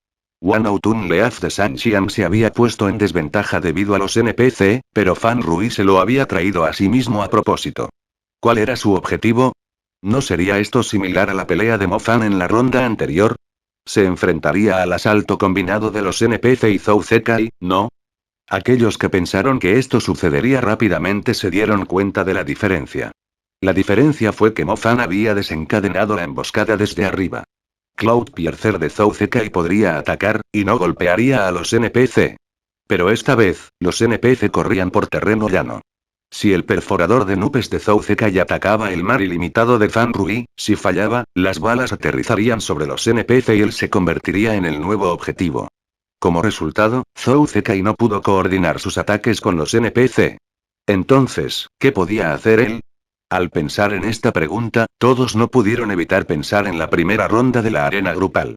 Speaker 1: Wan Outun Leaf de Sanxian se había puesto en desventaja debido a los NPC, pero Fan Rui se lo había traído a sí mismo a propósito. ¿Cuál era su objetivo? ¿No sería esto similar a la pelea de Mofan en la ronda anterior? ¿Se enfrentaría al asalto combinado de los NPC y Zhou Zekai, no? Aquellos que pensaron que esto sucedería rápidamente se dieron cuenta de la diferencia. La diferencia fue que Mofan había desencadenado la emboscada desde arriba. Cloudpiercer de Zhou Zekai podría atacar, y no golpearía a los NPC. Pero esta vez, los NPC corrían por terreno llano. Si el perforador de nubes de Zhou Zekai atacaba el mar ilimitado de Fan Rui, si fallaba, las balas aterrizarían sobre los NPC y él se convertiría en el nuevo objetivo. Como resultado, Zhou Zekai no pudo coordinar sus ataques con los NPC. Entonces, ¿qué podía hacer él? Al pensar en esta pregunta, todos no pudieron evitar pensar en la primera ronda de la arena grupal.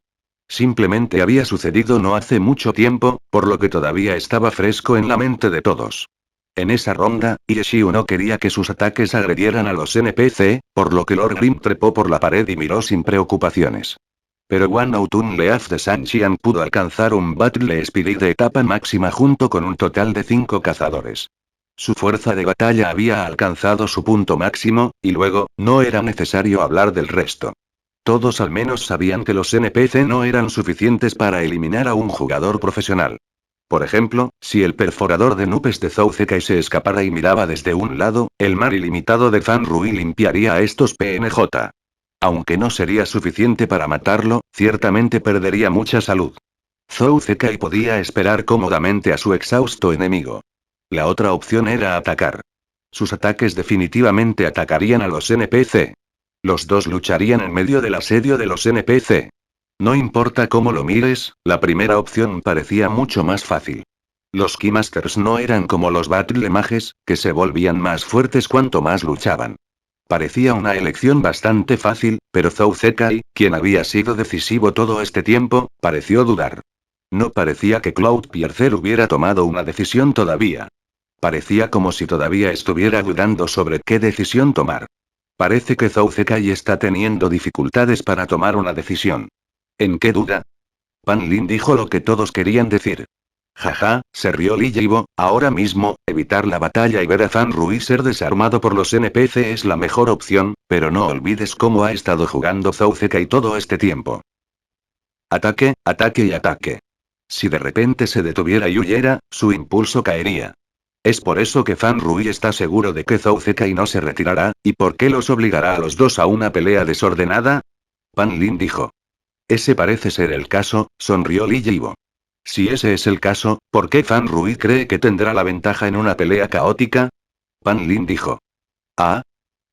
Speaker 1: Simplemente había sucedido no hace mucho tiempo, por lo que todavía estaba fresco en la mente de todos. En esa ronda, Yeshiu no quería que sus ataques agredieran a los NPC, por lo que Lord Grim trepó por la pared y miró sin preocupaciones. Pero Wan Outun Leaf de Sanxian pudo alcanzar un Battle Spirit de etapa máxima junto con un total de 5 cazadores. Su fuerza de batalla había alcanzado su punto máximo, y luego, no era necesario hablar del resto. Todos al menos sabían que los NPC no eran suficientes para eliminar a un jugador profesional. Por ejemplo, si el perforador de nubes de Zhou Zekai se escapara y miraba desde un lado, el mar ilimitado de Fan Rui limpiaría a estos PNJ. Aunque no sería suficiente para matarlo, ciertamente perdería mucha salud. Zhou Zekai podía esperar cómodamente a su exhausto enemigo. La otra opción era atacar. Sus ataques definitivamente atacarían a los NPC. Los dos lucharían en medio del asedio de los NPC. No importa cómo lo mires, la primera opción parecía mucho más fácil. Los Keymasters no eran como los Battle Mages, que se volvían más fuertes cuanto más luchaban. Parecía una elección bastante fácil, pero Zhou Zekai, quien había sido decisivo todo este tiempo, pareció dudar. No parecía que Cloudpiercer hubiera tomado una decisión todavía. Parecía como si todavía estuviera dudando sobre qué decisión tomar. Parece que Zhou Zekai está teniendo dificultades para tomar una decisión. ¿En qué duda? Pan Lin dijo lo que todos querían decir. Jaja, se rió Li Yibo, ahora mismo, evitar la batalla y ver a Fan Rui ser desarmado por los NPC es la mejor opción, pero no olvides cómo ha estado jugando Zhou Zekai todo este tiempo. Ataque, ataque y ataque. Si de repente se detuviera y huyera, su impulso caería. Es por eso que Fan Rui está seguro de que Zhou Zekai no se retirará, ¿y por qué los obligará a los dos a una pelea desordenada? Pan Lin dijo. Ese parece ser el caso, sonrió Li Yibo. Si ese es el caso, ¿por qué Fan Rui cree que tendrá la ventaja en una pelea caótica? Pan Lin dijo. Ah.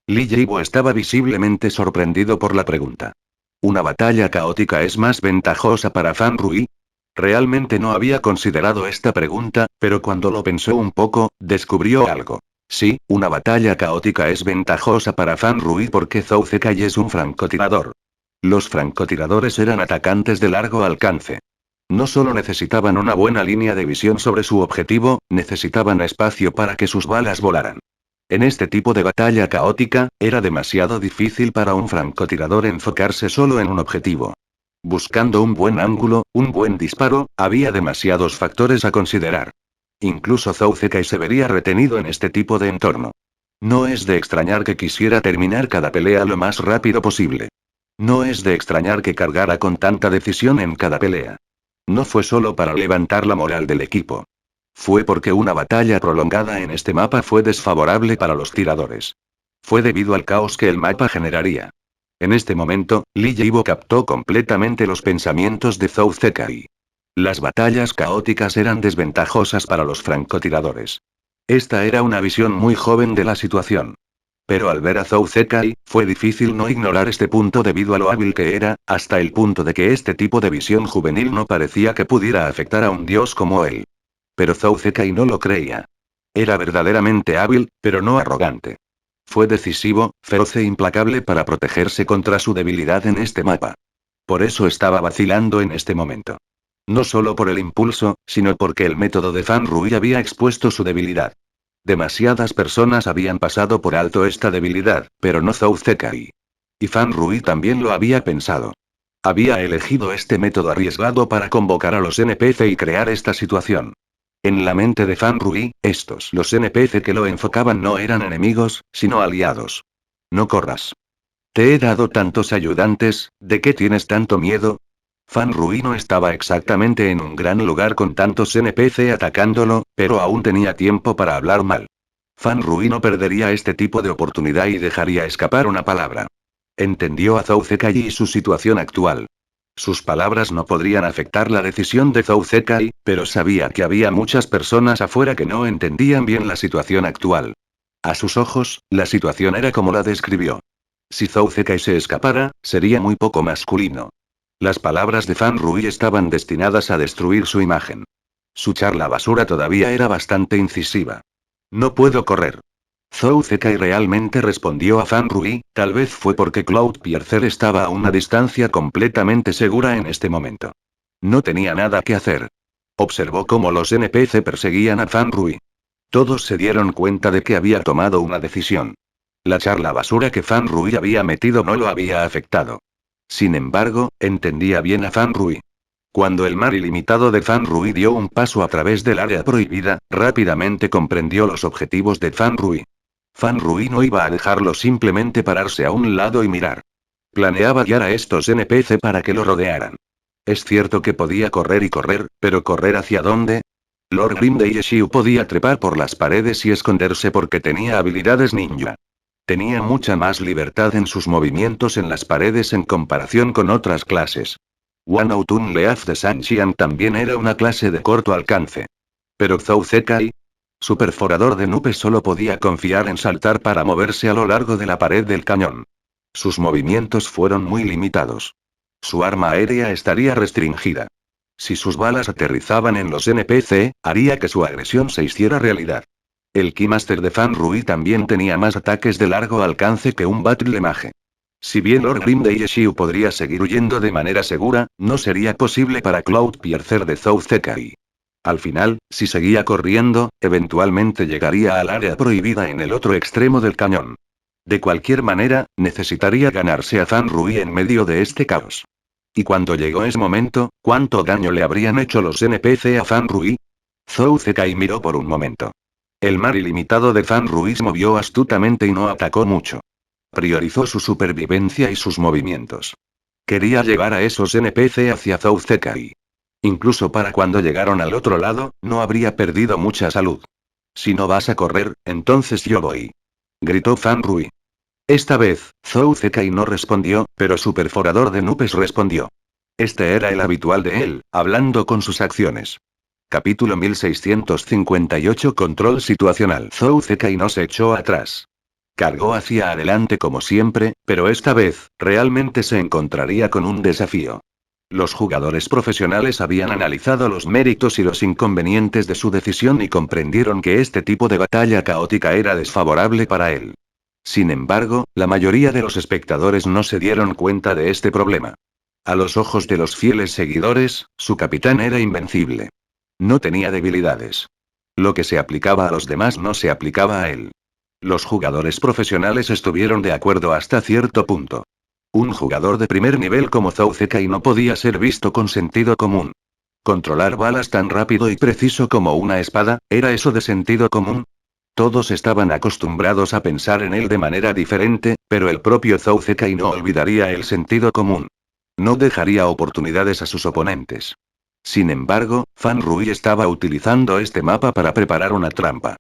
Speaker 1: Li Yibo estaba visiblemente sorprendido por la pregunta. ¿Una batalla caótica es más ventajosa para Fan Rui? Realmente no había considerado esta pregunta, pero cuando lo pensó un poco, descubrió algo. Sí, una batalla caótica es ventajosa para Fan Rui porque Zhou Zekai es un francotirador. Los francotiradores eran atacantes de largo alcance. No solo necesitaban una buena línea de visión sobre su objetivo, necesitaban espacio para que sus balas volaran. En este tipo de batalla caótica, era demasiado difícil para un francotirador enfocarse solo en un objetivo. Buscando un buen ángulo, un buen disparo, había demasiados factores a considerar. Incluso Zhou Zekai se vería retenido en este tipo de entorno. No es de extrañar que quisiera terminar cada pelea lo más rápido posible. No es de extrañar que cargara con tanta decisión en cada pelea. No fue solo para levantar la moral del equipo. Fue porque una batalla prolongada en este mapa fue desfavorable para los tiradores. Fue debido al caos que el mapa generaría. En este momento, Li Yibo captó completamente los pensamientos de Zhou Zekai. Las batallas caóticas eran desventajosas para los francotiradores. Esta era una visión muy joven de la situación. Pero al ver a Zhou Zekai, fue difícil no ignorar este punto debido a lo hábil que era, hasta el punto de que este tipo de visión juvenil no parecía que pudiera afectar a un dios como él. Pero Zhou Zekai no lo creía. Era verdaderamente hábil, pero no arrogante. Fue decisivo, feroz e implacable para protegerse contra su debilidad en este mapa. Por eso estaba vacilando en este momento. No solo por el impulso, sino porque el método de Fan Rui había expuesto su debilidad. Demasiadas personas habían pasado por alto esta debilidad, pero no Zhou Zekai. Y Fan Rui también lo había pensado. Había elegido este método arriesgado para convocar a los NPC y crear esta situación. En la mente de Fan Rui, los NPC que lo enfocaban no eran enemigos, sino aliados. No corras. Te he dado tantos ayudantes, ¿de qué tienes tanto miedo? Fan Rui no estaba exactamente en un gran lugar con tantos NPC atacándolo, pero aún tenía tiempo para hablar mal. Fan Rui no perdería este tipo de oportunidad y dejaría escapar una palabra. Entendió a Zhou Zekai y su situación actual. Sus palabras no podrían afectar la decisión de Zhou Zekai, pero sabía que había muchas personas afuera que no entendían bien la situación actual. A sus ojos, la situación era como la describió. Si Zhou Zekai se escapara, sería muy poco masculino. Las palabras de Fan Rui estaban destinadas a destruir su imagen. Su charla basura todavía era bastante incisiva. No puedo correr. Zhou Zekai realmente respondió a Fan Rui, tal vez fue porque Cloudpiercer estaba a una distancia completamente segura en este momento. No tenía nada que hacer. Observó cómo los NPC perseguían a Fan Rui. Todos se dieron cuenta de que había tomado una decisión. La charla basura que Fan Rui había metido no lo había afectado. Sin embargo, entendía bien a Fan Rui. Cuando el mar ilimitado de Fan Rui dio un paso a través del área prohibida, rápidamente comprendió los objetivos de Fan Rui. Fan Rui no iba a dejarlo simplemente pararse a un lado y mirar. Planeaba guiar a estos NPC para que lo rodearan. Es cierto que podía correr y correr, pero ¿correr hacia dónde? Lord Grim de Yeshiu podía trepar por las paredes y esconderse porque tenía habilidades ninja. Tenía mucha más libertad en sus movimientos en las paredes en comparación con otras clases. Wan Outun Leaf de Sanxian también era una clase de corto alcance. Pero Zhou Zekai, su perforador de nubes, solo podía confiar en saltar para moverse a lo largo de la pared del cañón. Sus movimientos fueron muy limitados. Su arma aérea estaría restringida. Si sus balas aterrizaban en los NPC, haría que su agresión se hiciera realidad. El Keymaster de Fan Rui también tenía más ataques de largo alcance que un Battle Mage. Si bien Lord Grim de Yeshiu podría seguir huyendo de manera segura, no sería posible para Cloudpiercer de Zhou Zekai. Al final, si seguía corriendo, eventualmente llegaría al área prohibida en el otro extremo del cañón. De cualquier manera, necesitaría ganarse a Fan Rui en medio de este caos. Y cuando llegó ese momento, ¿cuánto daño le habrían hecho los NPC a Fan Rui? Zhou Zekai miró por un momento. El mar ilimitado de Fan Ruiz movió astutamente y no atacó mucho. Priorizó su supervivencia y sus movimientos. Quería llevar a esos NPC hacia Zhou Zekai. Incluso para cuando llegaron al otro lado, no habría perdido mucha salud. Si no vas a correr, entonces yo voy. Gritó Fan Rui. Esta vez, Zhou Zekai no respondió, pero su perforador de nubes respondió. Este era el habitual de él, hablando con sus acciones. Capítulo 1658 Control situacional. Zhou Zekai no se echó atrás. Cargó hacia adelante como siempre, pero esta vez, realmente se encontraría con un desafío. Los jugadores profesionales habían analizado los méritos y los inconvenientes de su decisión y comprendieron que este tipo de batalla caótica era desfavorable para él. Sin embargo, la mayoría de los espectadores no se dieron cuenta de este problema. A los ojos de los fieles seguidores, su capitán era invencible. No tenía debilidades. Lo que se aplicaba a los demás no se aplicaba a él. Los jugadores profesionales estuvieron de acuerdo hasta cierto punto. Un jugador de primer nivel como Zhou Zekai no podía ser visto con sentido común. Controlar balas tan rápido y preciso como una espada, ¿era eso de sentido común? Todos estaban acostumbrados a pensar en él de manera diferente, pero el propio Zhou Zekai no olvidaría el sentido común. No dejaría oportunidades a sus oponentes. Sin embargo, Fan Rui estaba utilizando este mapa para preparar una trampa.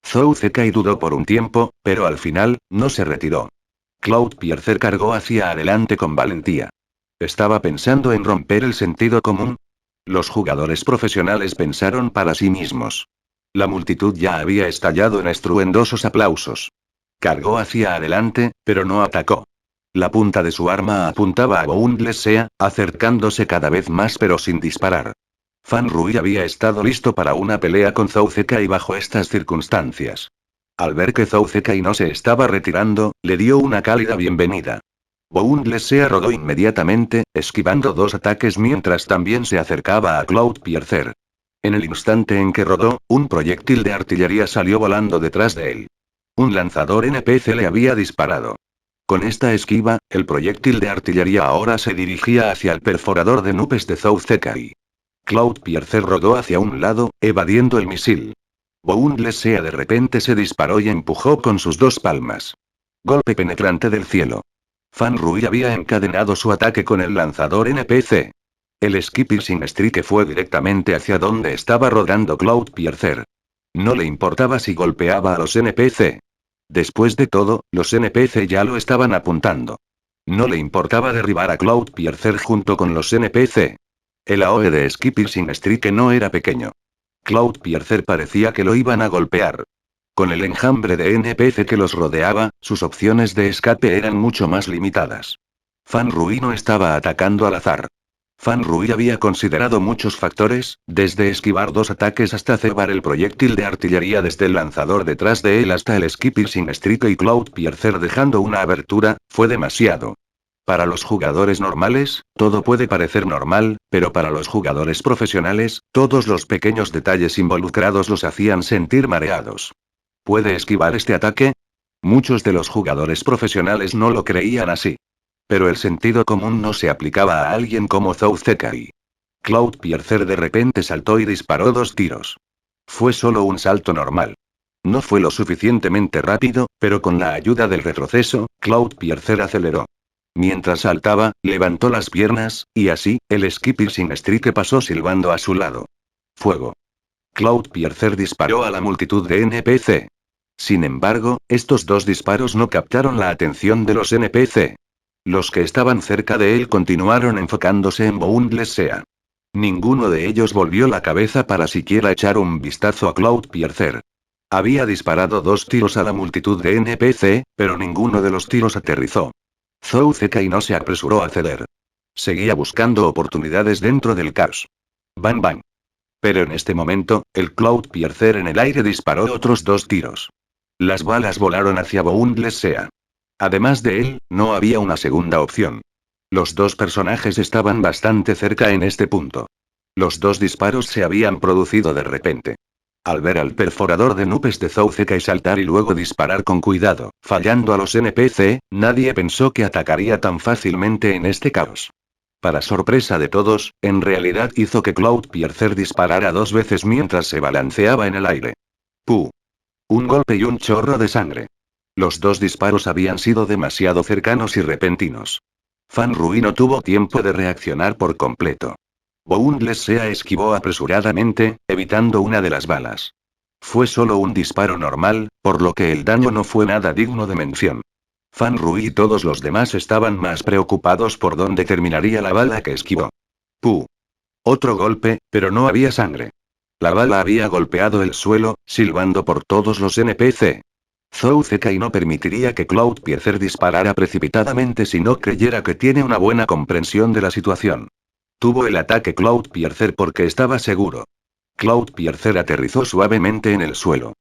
Speaker 1: Zhou Zekai dudó por un tiempo, pero al final, no se retiró. Cloudpiercer cargó hacia adelante con valentía. ¿Estaba pensando en romper el sentido común? Los jugadores profesionales pensaron para sí mismos. La multitud ya había estallado en estruendosos aplausos. Cargó hacia adelante, pero no atacó. La punta de su arma apuntaba a Boundlessea, acercándose cada vez más pero sin disparar. Fan Rui había estado listo para una pelea con Zhou Zekai bajo estas circunstancias. Al ver que Zhou Zekai no se estaba retirando, le dio una cálida bienvenida. Boundlessea rodó inmediatamente, esquivando dos ataques mientras también se acercaba a Cloudpiercer. En el instante en que rodó, un proyectil de artillería salió volando detrás de él. Un lanzador NPC le había disparado. Con esta esquiva, el proyectil de artillería ahora se dirigía hacia el perforador de nubes de Zhou Zekai. Cloudpiercer rodó hacia un lado, evadiendo el misil. Boundlessea de repente se disparó y empujó con sus dos palmas. Golpe penetrante del cielo. Fan Rui había encadenado su ataque con el lanzador NPC. El Skipping Strike fue directamente hacia donde estaba rodando Cloudpiercer. No le importaba si golpeaba a los NPC. Después de todo, los NPC ya lo estaban apuntando. No le importaba derribar a Cloudpiercer junto con los NPC. El AOE de Skipping Strike no era pequeño. Cloudpiercer parecía que lo iban a golpear. Con el enjambre de NPC que los rodeaba, sus opciones de escape eran mucho más limitadas. Fan Rui no estaba atacando al azar. Fan Rui había considerado muchos factores, desde esquivar dos ataques hasta cebar el proyectil de artillería desde el lanzador detrás de él hasta el Skipping Strike y Cloudpiercer dejando una abertura, fue demasiado. Para los jugadores normales, todo puede parecer normal, pero para los jugadores profesionales, todos los pequeños detalles involucrados los hacían sentir mareados. ¿Puede esquivar este ataque? Muchos de los jugadores profesionales no lo creían así. Pero el sentido común no se aplicaba a alguien como Zhou Zekai. Cloudpiercer de repente saltó y disparó dos tiros. Fue solo un salto normal. No fue lo suficientemente rápido, pero con la ayuda del retroceso, Cloudpiercer aceleró. Mientras saltaba, levantó las piernas, y así, el Skipping Strike pasó silbando a su lado. Fuego. Cloudpiercer disparó a la multitud de NPC. Sin embargo, estos dos disparos no captaron la atención de los NPC. Los que estaban cerca de él continuaron enfocándose en Boundlessea. Ninguno de ellos volvió la cabeza para siquiera echar un vistazo a Cloudpiercer. Había disparado dos tiros a la multitud de NPC, pero ninguno de los tiros aterrizó. Zhou Zekai no se apresuró a ceder. Seguía buscando oportunidades dentro del caos. Bang bang. Pero en este momento, el Cloudpiercer en el aire disparó otros dos tiros. Las balas volaron hacia Boundlessea. Además de él, no había una segunda opción. Los dos personajes estaban bastante cerca en este punto. Los dos disparos se habían producido de repente. Al ver al perforador de nubes de Zhou Zekai saltar y luego disparar con cuidado, fallando a los NPC, nadie pensó que atacaría tan fácilmente en este caos. Para sorpresa de todos, en realidad hizo que Cloudpiercer disparara 2 veces mientras se balanceaba en el aire. ¡Puh! Un golpe y un chorro de sangre. Los dos disparos habían sido demasiado cercanos y repentinos. Fan Rui no tuvo tiempo de reaccionar por completo. Boundless se esquivó apresuradamente, evitando una de las balas. Fue solo un disparo normal, por lo que el daño no fue nada digno de mención. Fan Rui y todos los demás estaban más preocupados por dónde terminaría la bala que esquivó. ¡Puh! Otro golpe, pero no había sangre. La bala había golpeado el suelo, silbando por todos los NPC. Zhou Zekai no permitiría que Cloudpiercer disparara precipitadamente si no creyera que tiene una buena comprensión de la situación. Tuvo el ataque Cloudpiercer porque estaba seguro. Cloudpiercer aterrizó suavemente en el suelo.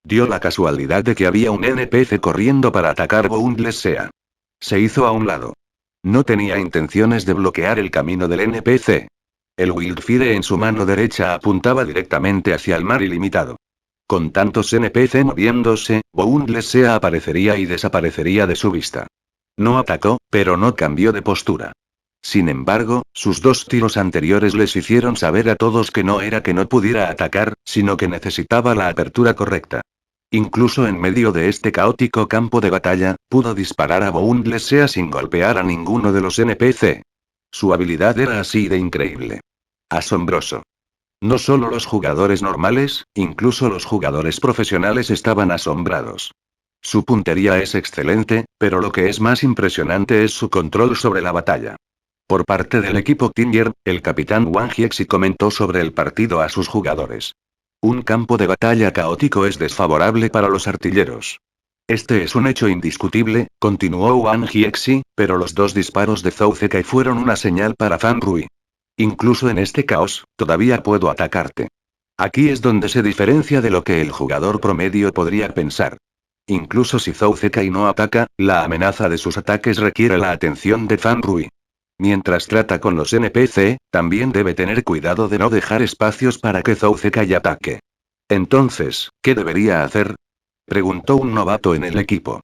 Speaker 1: Dio la casualidad de que había un NPC corriendo para atacar Boundless Sea. Se hizo a un lado. No tenía intenciones de bloquear el camino del NPC. El Wildfire en su mano derecha apuntaba directamente hacia el mar ilimitado. Con tantos NPC moviéndose, Boundless Sea aparecería y desaparecería de su vista. No atacó, pero no cambió de postura. Sin embargo, sus 2 tiros anteriores les hicieron saber a todos que no era que no pudiera atacar, sino que necesitaba la apertura correcta. Incluso en medio de este caótico campo de batalla, pudo disparar a Boundless Sea sin golpear a ninguno de los NPC. Su habilidad era así de increíble. Asombroso. No solo los jugadores normales, incluso los jugadores profesionales estaban asombrados. Su puntería es excelente, pero lo que es más impresionante es su control sobre la batalla. Por parte del equipo Tinger, el capitán Wang Jiexi comentó sobre el partido a sus jugadores. Un campo de batalla caótico es desfavorable para los artilleros. Este es un hecho indiscutible, continuó Wang Jiexi, pero los 2 disparos de Zhou Zekai fueron una señal para Fan Rui. Incluso en este caos, todavía puedo atacarte. Aquí es donde se diferencia de lo que el jugador promedio podría pensar. Incluso si Zhou Zekai no ataca, la amenaza de sus ataques requiere la atención de Fan Rui. Mientras trata con los NPC, también debe tener cuidado de no dejar espacios para que Zhou Zekai ataque. Entonces, ¿qué debería hacer? Preguntó un novato en el equipo.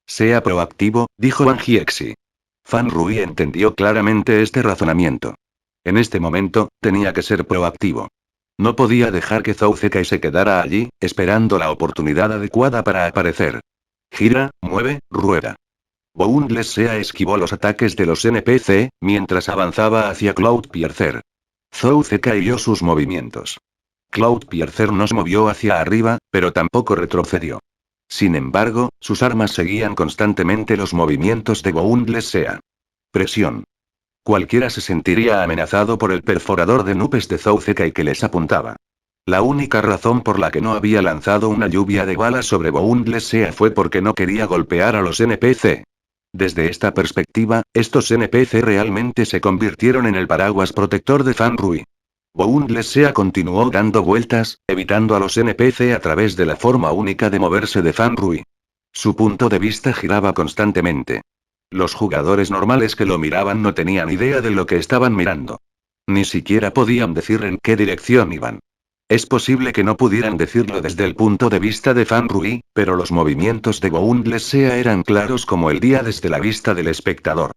Speaker 1: Sea proactivo, dijo Wang Jiexi. Fan Rui entendió claramente este razonamiento. En este momento, tenía que ser proactivo. No podía dejar que Zhou Zekai se quedara allí, esperando la oportunidad adecuada para aparecer. Gira, mueve, rueda. Boundless Sea esquivó los ataques de los NPC, mientras avanzaba hacia Cloudpiercer. Zhou Zekai vio sus movimientos. Cloudpiercer no se movió hacia arriba, pero tampoco retrocedió. Sin embargo, sus armas seguían constantemente los movimientos de Boundless Sea. Presión. Cualquiera se sentiría amenazado por el perforador de nubes de Zhou Zekai que les apuntaba. La única razón por la que no había lanzado una lluvia de balas sobre Boundless Sea fue porque no quería golpear a los NPC. Desde esta perspectiva, estos NPC realmente se convirtieron en el paraguas protector de Fan Rui. Boundless Sea continuó dando vueltas, evitando a los NPC a través de la forma única de moverse de Fan Rui. Su punto de vista giraba constantemente. Los jugadores normales que lo miraban no tenían idea de lo que estaban mirando. Ni siquiera podían decir en qué dirección iban. Es posible que no pudieran decirlo desde el punto de vista de Fan Rui, pero los movimientos de Boundless Sea eran claros como el día desde la vista del espectador.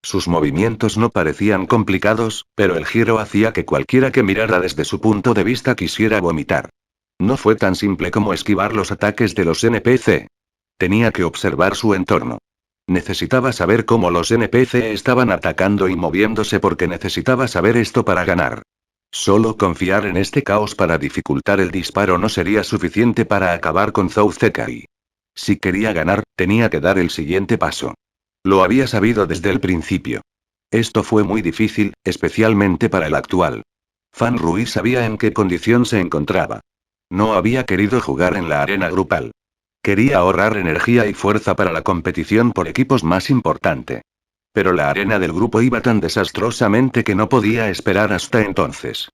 Speaker 1: Sus movimientos no parecían complicados, pero el giro hacía que cualquiera que mirara desde su punto de vista quisiera vomitar. No fue tan simple como esquivar los ataques de los NPC. Tenía que observar su entorno. Necesitaba saber cómo los NPC estaban atacando y moviéndose porque necesitaba saber esto para ganar. Solo confiar en este caos para dificultar el disparo no sería suficiente para acabar con Zhou Zekai. Si quería ganar, tenía que dar el siguiente paso. Lo había sabido desde el principio. Esto fue muy difícil, especialmente para el actual. Fan Rui sabía en qué condición se encontraba. No había querido jugar en la arena grupal. Quería ahorrar energía y fuerza para la competición por equipos más importante. Pero la arena del grupo iba tan desastrosamente que no podía esperar hasta entonces.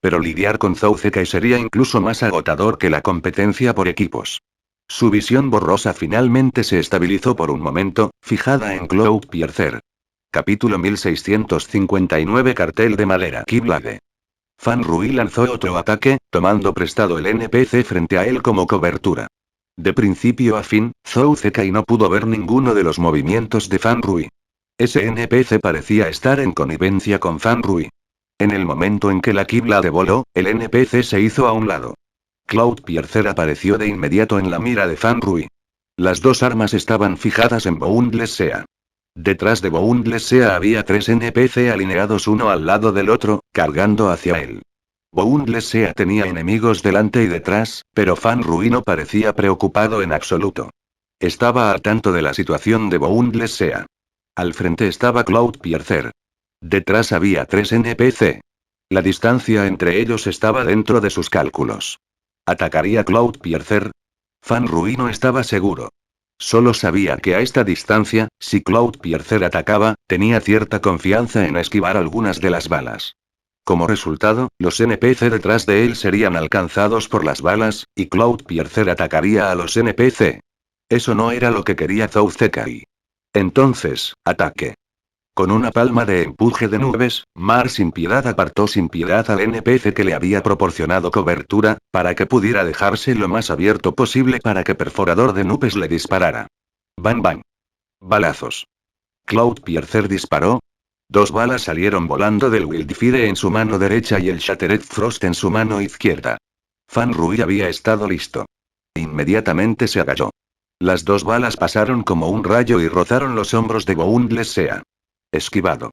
Speaker 1: Pero lidiar con Zhou Zekai sería incluso más agotador que la competencia por equipos. Su visión borrosa finalmente se estabilizó por un momento, fijada en Cloudpiercer. Capítulo 1659 Cartel de madera Keyblade. Fan Rui lanzó otro ataque, tomando prestado el NPC frente a él como cobertura. De principio a fin, Zhou Zekai no pudo ver ninguno de los movimientos de Fan Rui. Ese NPC parecía estar en connivencia con Fan Rui. En el momento en que la Keyblade voló, el NPC se hizo a un lado. Cloudpiercer apareció de inmediato en la mira de Fan Rui. Las dos armas estaban fijadas en Boundless Sea. Detrás de Boundless Sea había 3 NPC alineados uno al lado del otro, cargando hacia él. Boundless Sea tenía enemigos delante y detrás, pero Fan Rui no parecía preocupado en absoluto. Estaba al tanto de la situación de Boundless Sea. Al frente estaba Cloudpiercer. Detrás había 3 NPC. La distancia entre ellos estaba dentro de sus cálculos. ¿Atacaría Cloudpiercer? Fan Rui no estaba seguro. Solo sabía que a esta distancia, si Cloudpiercer atacaba, tenía cierta confianza en esquivar algunas de las balas. Como resultado, los NPC detrás de él serían alcanzados por las balas, y Cloudpiercer atacaría a los NPC. Eso no era lo que quería Zou Zekai. Entonces, ataque. Con una palma de empuje de nubes, Mar sin piedad apartó sin piedad al NPC que le había proporcionado cobertura, para que pudiera dejarse lo más abierto posible para que Perforador de nubes le disparara. Bang bang. Balazos. Cloudpiercer disparó. 2 balas salieron volando del Wildfire en su mano derecha y el Shattered Frost en su mano izquierda. Fan Rui había estado listo. Inmediatamente se agachó. Las 2 balas pasaron como un rayo y rozaron los hombros de Boundless Sea. Esquivado.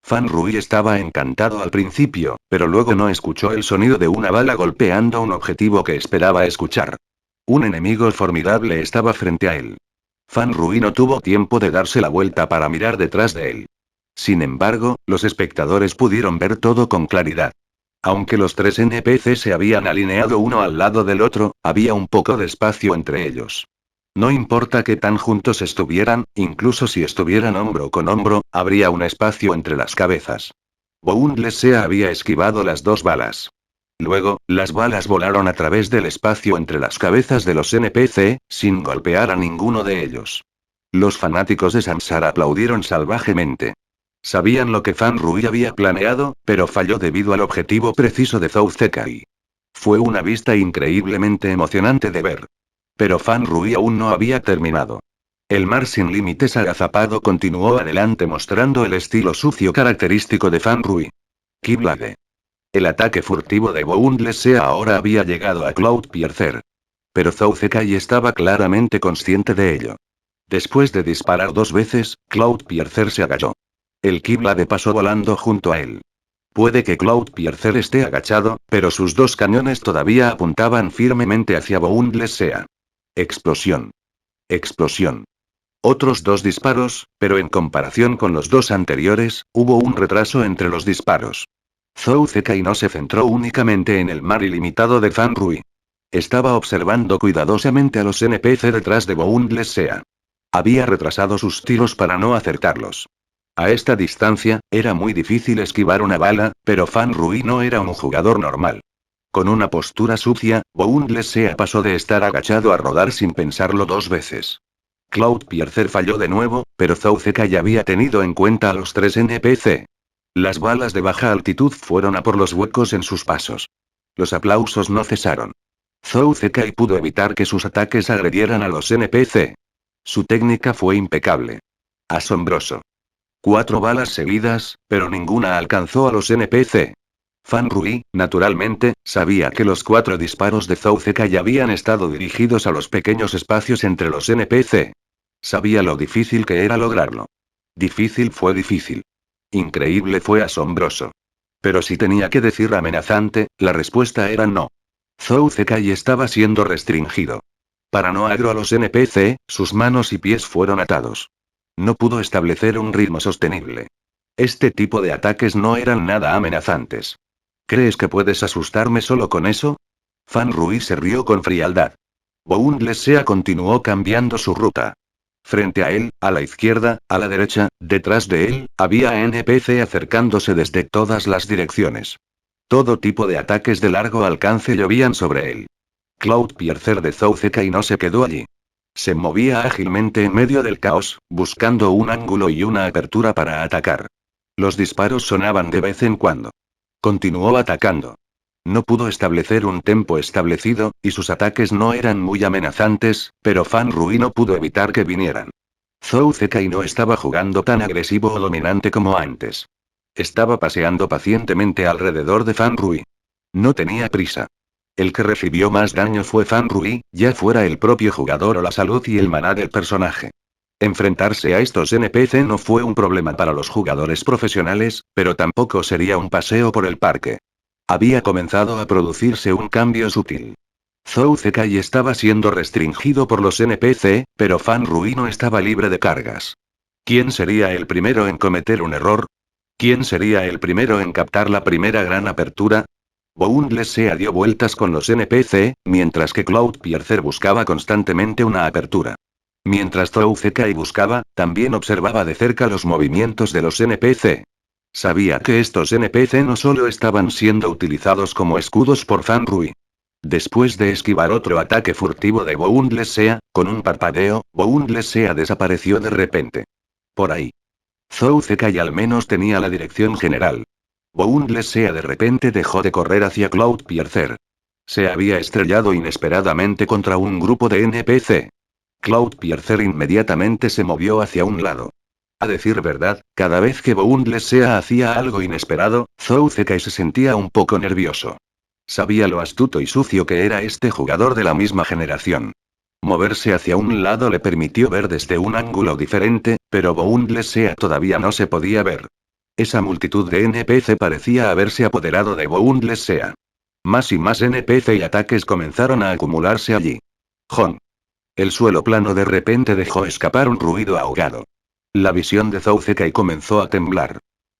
Speaker 1: Fan Rui estaba encantado al principio, pero luego no escuchó el sonido de una bala golpeando un objetivo que esperaba escuchar. Un enemigo formidable estaba frente a él. Fan Rui no tuvo tiempo de darse la vuelta para mirar detrás de él. Sin embargo, los espectadores pudieron ver todo con claridad. Aunque los 3 NPC se habían alineado uno al lado del otro, había un poco de espacio entre ellos. No importa qué tan juntos estuvieran, incluso si estuvieran hombro con hombro, habría un espacio entre las cabezas. Boundless Sea había esquivado las 2 balas. Luego, las balas volaron a través del espacio entre las cabezas de los NPC, sin golpear a ninguno de ellos. Los fanáticos de Samsar aplaudieron salvajemente. Sabían lo que Fan Rui había planeado, pero falló debido al objetivo preciso de Zou Zekai. Fue una vista increíblemente emocionante de ver. Pero Fan Rui aún no había terminado. El mar sin límites agazapado continuó adelante mostrando el estilo sucio característico de Fan Rui. Keyblade. El ataque furtivo de Boundless Sea ahora había llegado a Cloudpiercer. Pero Zou Zekai estaba claramente consciente de ello. Después de disparar 2 veces, Cloudpiercer se agachó. El Keyblade pasó volando junto a él. Puede que Cloudpiercer esté agachado, pero sus 2 cañones todavía apuntaban firmemente hacia Boundless Sea. Explosión. Explosión. Otros 2 disparos, pero en comparación con los 2 anteriores, hubo un retraso entre los disparos. Zou Zekai no se centró únicamente en el mar ilimitado de Fan Rui. Estaba observando cuidadosamente a los NPC detrás de Boundless Sea. Había retrasado sus tiros para no acertarlos. A esta distancia, era muy difícil esquivar una bala, pero Fan Rui no era un jugador normal. Con una postura sucia, Boundless Sea pasó de estar agachado a rodar sin pensarlo 2 veces. Cloudpiercer falló de nuevo, pero Zou Zekai ya había tenido en cuenta a los 3 NPC. Las balas de baja altitud fueron a por los huecos en sus pasos. Los aplausos no cesaron. Zou Zekai pudo evitar que sus ataques agredieran a los NPC. Su técnica fue impecable. Asombroso. 4 balas seguidas, pero ninguna alcanzó a los NPC. Fan Rui, naturalmente, sabía que los 4 disparos de Zou Zekai habían estado dirigidos a los pequeños espacios entre los NPC. Sabía lo difícil que era lograrlo. Difícil fue difícil. Increíble fue asombroso. Pero si tenía que decir amenazante, la respuesta era no. Zou Zekai estaba siendo restringido. Para no agro a los NPC, sus manos y pies fueron atados. No pudo establecer un ritmo sostenible. Este tipo de ataques no eran nada amenazantes. ¿Crees que puedes asustarme solo con eso? Fan Rui se rió con frialdad. Boundless Sea continuó cambiando su ruta. Frente a él, a la izquierda, a la derecha, detrás de él, había NPC acercándose desde todas las direcciones. Todo tipo de ataques de largo alcance llovían sobre él. Cloudpiercer de Zou Zekai no se quedó allí. Se movía ágilmente en medio del caos, buscando un ángulo y una apertura para atacar. Los disparos sonaban de vez en cuando. Continuó atacando. No pudo establecer un tempo establecido, y sus ataques no eran muy amenazantes, pero Fan Rui no pudo evitar que vinieran. Zhou Zekai no estaba jugando tan agresivo o dominante como antes. Estaba paseando pacientemente alrededor de Fan Rui. No tenía prisa. El que recibió más daño fue Fan Rui, ya fuera el propio jugador o la salud y el maná del personaje. Enfrentarse a estos NPC no fue un problema para los jugadores profesionales, pero tampoco sería un paseo por el parque. Había comenzado a producirse un cambio sutil. Zhou Zekai estaba siendo restringido por los NPC, pero Fan Rui no estaba libre de cargas. ¿Quién sería el primero en cometer un error? ¿Quién sería el primero en captar la primera gran apertura? Boundless dio vueltas con los NPC, mientras que Cloudpiercer buscaba constantemente una apertura. Mientras Zhou Zekai buscaba, también observaba de cerca los movimientos de los NPC. Sabía que estos NPC no solo estaban siendo utilizados como escudos por Fan Rui. Después de esquivar otro ataque furtivo de Boundless, con un parpadeo, Boundless desapareció de repente. Por ahí. Zhou Zekai al menos tenía la dirección general. Boundless de repente dejó de correr hacia Cloudpiercer. Se había estrellado inesperadamente contra un grupo de NPC. Cloudpiercer inmediatamente se movió hacia un lado. A decir verdad, cada vez que Boundless hacía algo inesperado, Zhou Zekai se sentía un poco nervioso. Sabía lo astuto y sucio que era este jugador de la misma generación. Moverse hacia un lado le permitió ver desde un ángulo diferente, pero Boundless todavía no se podía ver. Esa multitud de NPC parecía haberse apoderado de Boundless. Más y más NPC y ataques comenzaron a acumularse allí. ¡Jon! El suelo plano de repente dejó escapar un ruido ahogado. La visión de Zhou Zekai comenzó a temblar.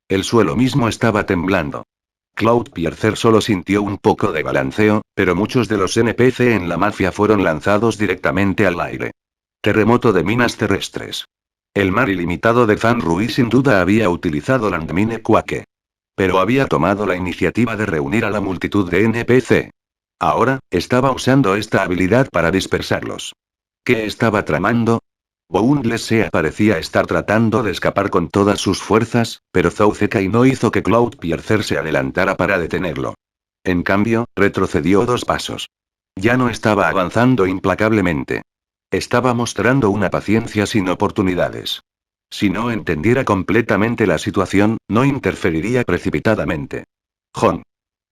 Speaker 1: El suelo mismo estaba temblando. Cloudpiercer solo sintió un poco de balanceo, pero muchos de los NPC en la mafia fueron lanzados directamente al aire. Terremoto de minas terrestres. El mar ilimitado de Fan Rui sin duda había utilizado Landmine Quake. Pero había tomado la iniciativa de reunir a la multitud de NPC. Ahora, estaba usando esta habilidad para dispersarlos. ¿Qué estaba tramando? Boundless parecía estar tratando de escapar con todas sus fuerzas, pero Zhou Zekai no hizo que Cloudpiercer se adelantara para detenerlo. En cambio, retrocedió 2 pasos. Ya no estaba avanzando implacablemente. Estaba mostrando una paciencia sin oportunidades. Si no entendiera completamente la situación, no interferiría precipitadamente. ¡Jon!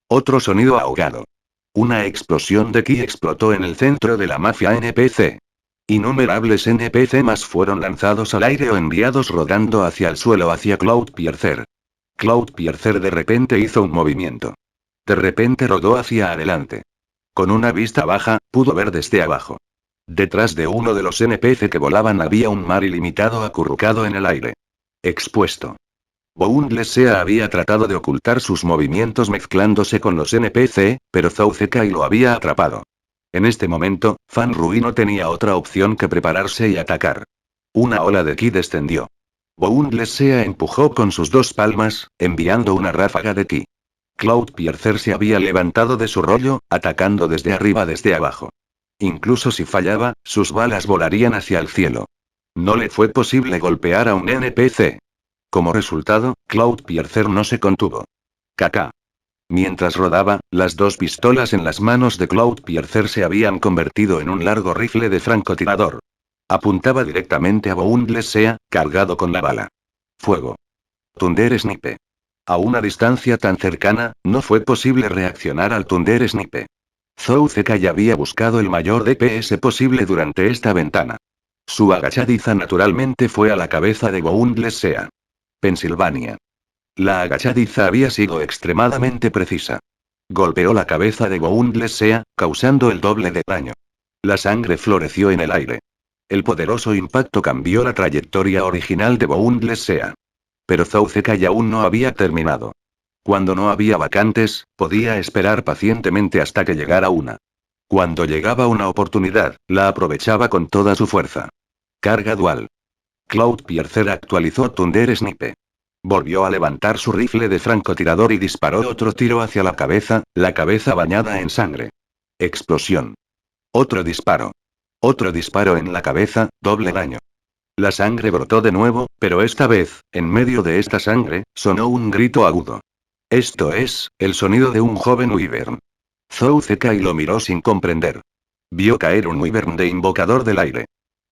Speaker 1: Otro sonido ahogado. Una explosión de ki explotó en el centro de la mafia NPC. Innumerables NPC más fueron lanzados al aire o enviados rodando hacia el suelo hacia Cloudpiercer. Cloudpiercer de repente hizo un movimiento. De repente rodó hacia adelante. Con una vista baja, pudo ver desde abajo. Detrás de uno de los NPC que volaban había un mar ilimitado acurrucado en el aire. Expuesto. Boundless había tratado de ocultar sus movimientos mezclándose con los NPC, pero Zhou Zekai lo había atrapado. En este momento, Fan Rui no tenía otra opción que prepararse y atacar. Una ola de ki descendió. Boundless empujó con sus 2 palmas, enviando una ráfaga de ki. Cloudpiercer se había levantado de su rollo, atacando desde arriba desde abajo. Incluso si fallaba, sus balas volarían hacia el cielo. No le fue posible golpear a un NPC. Como resultado, Cloudpiercer no se contuvo. Caca. Mientras rodaba, las 2 pistolas en las manos de Cloudpiercer se habían convertido en un largo rifle de francotirador. Apuntaba directamente a Boundless, cargado con la bala. Fuego. Thunder Snipe. A una distancia tan cercana, no fue posible reaccionar al Thunder Snipe. Zhou Zekai había buscado el mayor DPS posible durante esta ventana. Su agachadiza naturalmente fue a la cabeza de Boundless. Pensilvania. La agachadiza había sido extremadamente precisa. Golpeó la cabeza de Boundless, causando el doble de daño. La sangre floreció en el aire. El poderoso impacto cambió la trayectoria original de Boundless. Pero Zhou Zekai aún no había terminado. Cuando no había vacantes, podía esperar pacientemente hasta que llegara una. Cuando llegaba una oportunidad, la aprovechaba con toda su fuerza. Carga dual. Cloudpiercer actualizó Thunder Snipe. Volvió a levantar su rifle de francotirador y disparó otro tiro hacia la cabeza bañada en sangre. Explosión. Otro disparo. Otro disparo en la cabeza, doble daño. La sangre brotó de nuevo, pero esta vez, en medio de esta sangre, sonó un grito agudo. Esto es, el sonido de un joven wyvern. Zhou Zekai lo miró sin comprender. Vio caer un wyvern de invocador del aire.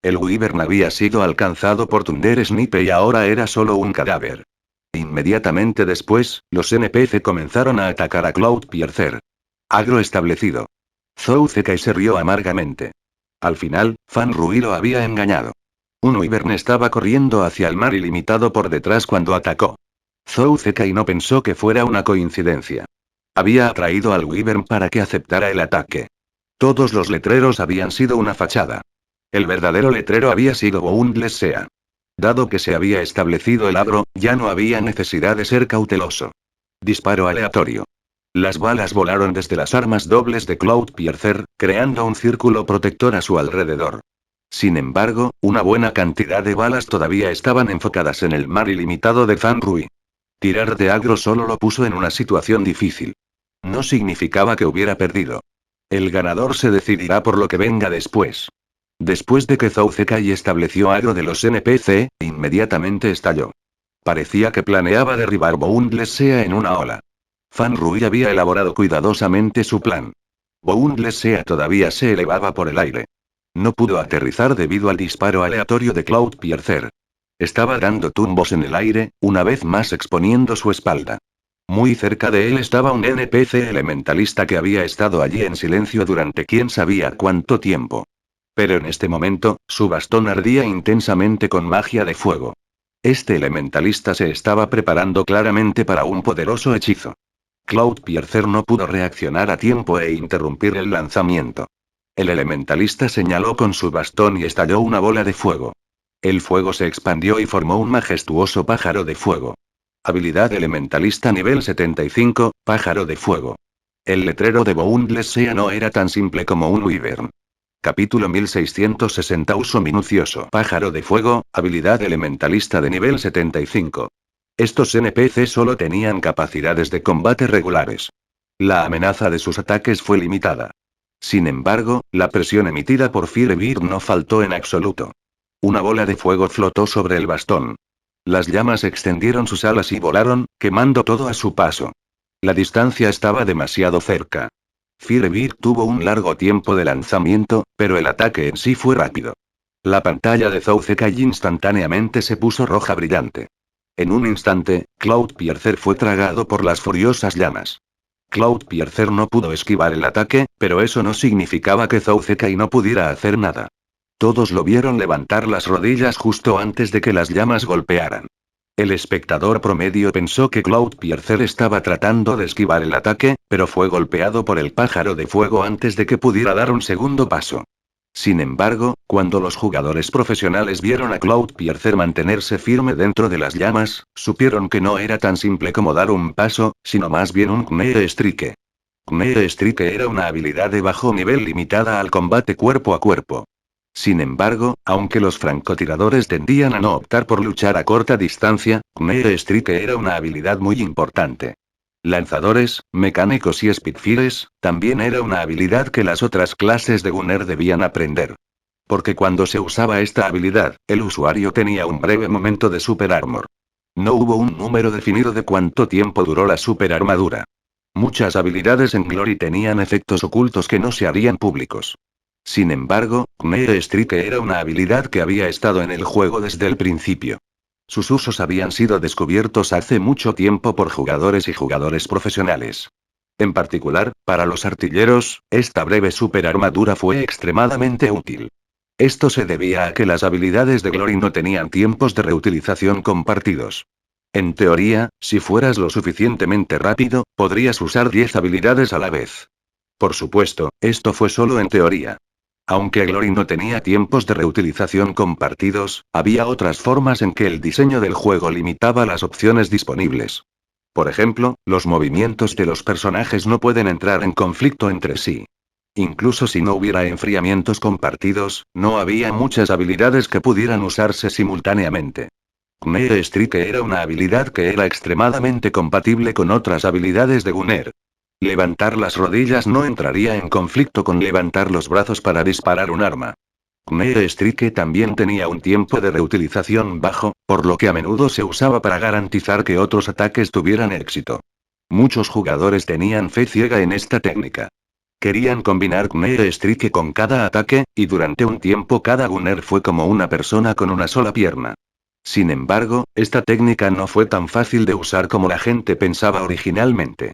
Speaker 1: El Wyvern había sido alcanzado por Thunder Snipe y ahora era solo un cadáver. Inmediatamente después, los NPC comenzaron a atacar a Cloudpiercer. Agro establecido. Zhou Zekai se rió amargamente. Al final, Fan Rui lo había engañado. Un Wyvern estaba corriendo hacia el mar ilimitado por detrás cuando atacó. Zhou Zekai no pensó que fuera una coincidencia. Había atraído al Wyvern para que aceptara el ataque. Todos los letreros habían sido una fachada. El verdadero letrero había sido Boundless Sea. Dado que se había establecido el agro, ya no había necesidad de ser cauteloso. Disparo aleatorio. Las balas volaron desde las armas dobles de Cloudpiercer, creando un círculo protector a su alrededor. Sin embargo, una buena cantidad de balas todavía estaban enfocadas en el mar ilimitado de Fan Rui. Tirar de agro solo lo puso en una situación difícil. No significaba que hubiera perdido. El ganador se decidirá por lo que venga después. Después de que Zhou Zekai estableció agro de los NPC, inmediatamente estalló. Parecía que planeaba derribar Boundless Sea en una ola. Fan Rui había elaborado cuidadosamente su plan. Boundless Sea todavía se elevaba por el aire. No pudo aterrizar debido al disparo aleatorio de Cloudpiercer. Estaba dando tumbos en el aire, una vez más exponiendo su espalda. Muy cerca de él estaba un NPC elementalista que había estado allí en silencio durante quién sabía cuánto tiempo. Pero en este momento, su bastón ardía intensamente con magia de fuego. Este elementalista se estaba preparando claramente para un poderoso hechizo. Cloudpiercer no pudo reaccionar a tiempo e interrumpir el lanzamiento. El elementalista señaló con su bastón y estalló una bola de fuego. El fuego se expandió y formó un majestuoso pájaro de fuego. Habilidad elementalista nivel 75, pájaro de fuego. El letrero de Boundless Sea no era tan simple como un Wyvern. Capítulo 1660 Uso minucioso. Pájaro de fuego, habilidad elementalista de nivel 75. Estos NPC solo tenían capacidades de combate regulares. La amenaza de sus ataques fue limitada. Sin embargo, la presión emitida por Firebird no faltó en absoluto. Una bola de fuego flotó sobre el bastón. Las llamas extendieron sus alas y volaron, quemando todo a su paso. La distancia estaba demasiado cerca. Firebird tuvo un largo tiempo de lanzamiento, pero el ataque en sí fue rápido. La pantalla de Zhou Zekai instantáneamente se puso roja brillante. En un instante, Cloudpiercer fue tragado por las furiosas llamas. Cloudpiercer no pudo esquivar el ataque, pero eso no significaba que Zhou Zekai no pudiera hacer nada. Todos lo vieron levantar las rodillas justo antes de que las llamas golpearan. El espectador promedio pensó que Cloudpiercer estaba tratando de esquivar el ataque, pero fue golpeado por el pájaro de fuego antes de que pudiera dar un segundo paso. Sin embargo, cuando los jugadores profesionales vieron a Cloudpiercer mantenerse firme dentro de las llamas, supieron que no era tan simple como dar un paso, sino más bien un Knee Strike. Knee Strike era una habilidad de bajo nivel limitada al combate cuerpo a cuerpo. Sin embargo, aunque los francotiradores tendían a no optar por luchar a corta distancia, Knee Strike era una habilidad muy importante. Lanzadores, mecánicos y Spitfires, también era una habilidad que las otras clases de Gunner debían aprender. Porque cuando se usaba esta habilidad, el usuario tenía un breve momento de super armor. No hubo un número definido de cuánto tiempo duró la super armadura. Muchas habilidades en Glory tenían efectos ocultos que no se harían públicos. Sin embargo, Knee Strike era una habilidad que había estado en el juego desde el principio. Sus usos habían sido descubiertos hace mucho tiempo por jugadores y jugadores profesionales. En particular, para los artilleros, esta breve superarmadura fue extremadamente útil. Esto se debía a que las habilidades de Glory no tenían tiempos de reutilización compartidos. En teoría, si fueras lo suficientemente rápido, podrías usar 10 habilidades a la vez. Por supuesto, esto fue solo en teoría. Aunque Glory no tenía tiempos de reutilización compartidos, había otras formas en que el diseño del juego limitaba las opciones disponibles. Por ejemplo, los movimientos de los personajes no pueden entrar en conflicto entre sí. Incluso si no hubiera enfriamientos compartidos, no había muchas habilidades que pudieran usarse simultáneamente. Knee Strike era una habilidad que era extremadamente compatible con otras habilidades de Gunner. Levantar las rodillas no entraría en conflicto con levantar los brazos para disparar un arma. Knee Strike también tenía un tiempo de reutilización bajo, por lo que a menudo se usaba para garantizar que otros ataques tuvieran éxito. Muchos jugadores tenían fe ciega en esta técnica. Querían combinar Gunner Strike con cada ataque, y durante un tiempo cada Gunner fue como una persona con una sola pierna. Sin embargo, esta técnica no fue tan fácil de usar como la gente pensaba originalmente.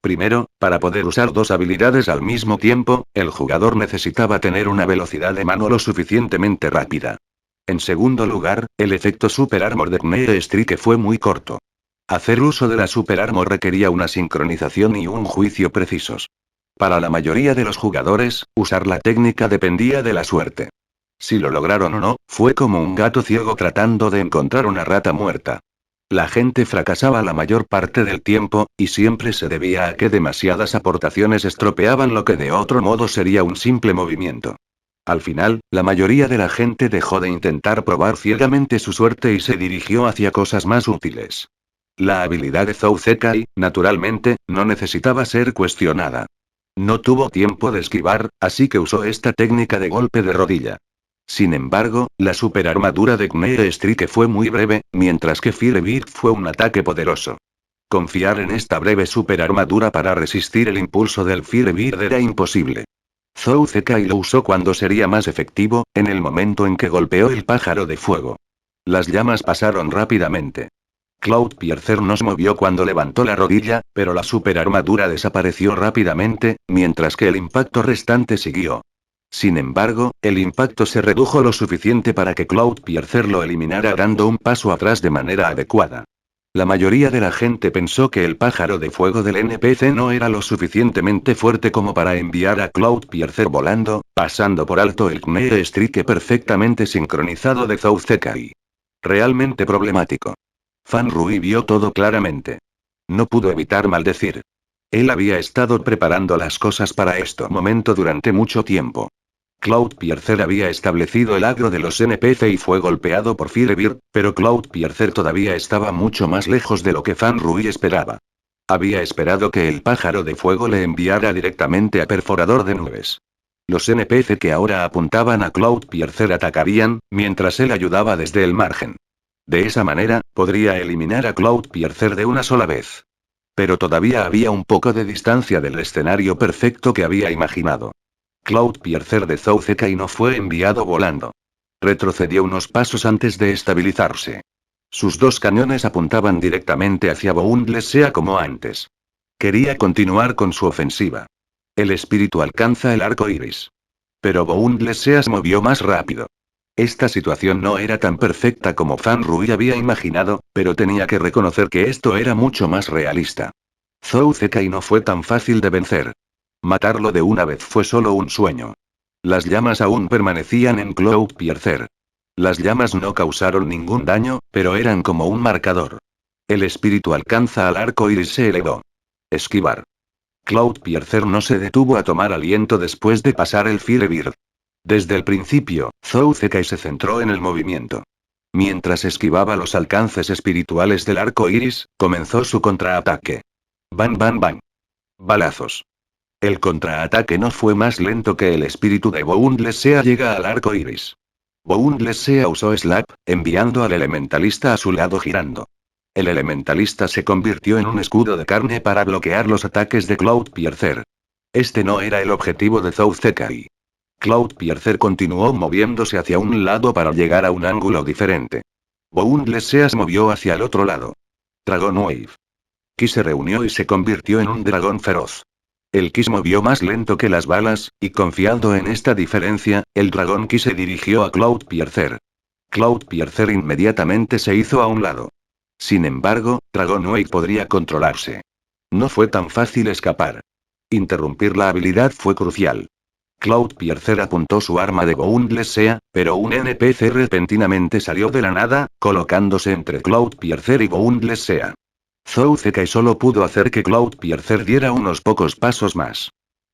Speaker 1: Primero, para poder usar dos habilidades al mismo tiempo, el jugador necesitaba tener una velocidad de mano lo suficientemente rápida. En segundo lugar, el efecto Super Armor de Gunner Strike fue muy corto. Hacer uso de la Super Armor requería una sincronización y un juicio precisos. Para la mayoría de los jugadores, usar la técnica dependía de la suerte. Si lo lograron o no, fue como un gato ciego tratando de encontrar una rata muerta. La gente fracasaba la mayor parte del tiempo, y siempre se debía a que demasiadas aportaciones estropeaban lo que de otro modo sería un simple movimiento. Al final, la mayoría de la gente dejó de intentar probar ciegamente su suerte y se dirigió hacia cosas más útiles. La habilidad de Zou Zekai, naturalmente, no necesitaba ser cuestionada. No tuvo tiempo de esquivar, así que usó esta técnica de golpe de rodilla. Sin embargo, la superarmadura de Gunner Strike fue muy breve, mientras que Fire Beat fue un ataque poderoso. Confiar en esta breve superarmadura para resistir el impulso del Fire Beat era imposible. Zou Zekai lo usó cuando sería más efectivo, en el momento en que golpeó el pájaro de fuego. Las llamas pasaron rápidamente. Cloudpiercer no se movió cuando levantó la rodilla, pero la superarmadura desapareció rápidamente, mientras que el impacto restante siguió. Sin embargo, el impacto se redujo lo suficiente para que Cloudpiercer lo eliminara dando un paso atrás de manera adecuada. La mayoría de la gente pensó que el pájaro de fuego del NPC no era lo suficientemente fuerte como para enviar a Cloudpiercer volando, pasando por alto el Gunner Strike perfectamente sincronizado de Zou Zekai. Realmente problemático. Fan Rui vio todo claramente. No pudo evitar maldecir. Él había estado preparando las cosas para este momento durante mucho tiempo. Cloudpiercer había establecido el agro de los NPC y fue golpeado por Firebird, pero Cloudpiercer todavía estaba mucho más lejos de lo que Fan Rui esperaba. Había esperado que el pájaro de fuego le enviara directamente a Perforador de Nubes. Los NPC que ahora apuntaban a Cloudpiercer atacarían, mientras él ayudaba desde el margen. De esa manera, podría eliminar a Cloudpiercer de una sola vez. Pero todavía había un poco de distancia del escenario perfecto que había imaginado. Cloudpiercer de Zou Zekai no fue enviado volando. Retrocedió unos pasos antes de estabilizarse. Sus dos cañones apuntaban directamente hacia Boundless Sea como antes. Quería continuar con su ofensiva. El espíritu alcanza el arco iris. Pero Boundless Sea se movió más rápido. Esta situación no era tan perfecta como Fan Rui había imaginado, pero tenía que reconocer que esto era mucho más realista. Zou Zekai no fue tan fácil de vencer. Matarlo de una vez fue solo un sueño. Las llamas aún permanecían en Cloudpiercer. Las llamas no causaron ningún daño, pero eran como un marcador. El espíritu alcanza al arco iris se elevó. Esquivar. Cloudpiercer no se detuvo a tomar aliento después de pasar el Firebird. Desde el principio, Zou Zekai se centró en el movimiento. Mientras esquivaba los alcances espirituales del arco iris, comenzó su contraataque. Bang bang bang. Balazos. El contraataque no fue más lento que el espíritu de Boundless Sea llega al arco iris. Boundless Sea usó Slap, enviando al elementalista a su lado girando. El elementalista se convirtió en un escudo de carne para bloquear los ataques de Cloudpiercer. Este no era el objetivo de Zou Zekai. Cloudpiercer continuó moviéndose hacia un lado para llegar a un ángulo diferente. Boundless Sea se movió hacia el otro lado. Dragon Wave. Ki se reunió y se convirtió en un dragón feroz. El Ki se movió más lento que las balas, y confiando en esta diferencia, el dragón Ki se dirigió a Cloudpiercer. Cloudpiercer inmediatamente se hizo a un lado. Sin embargo, Dragon Wave podría controlarse. No fue tan fácil escapar. Interrumpir la habilidad fue crucial. Cloudpiercer apuntó su arma de Boundless Sea, pero un NPC repentinamente salió de la nada, colocándose entre Cloudpiercer y Boundless Sea. Zou Zekai solo pudo hacer que Cloudpiercer diera unos pocos pasos más.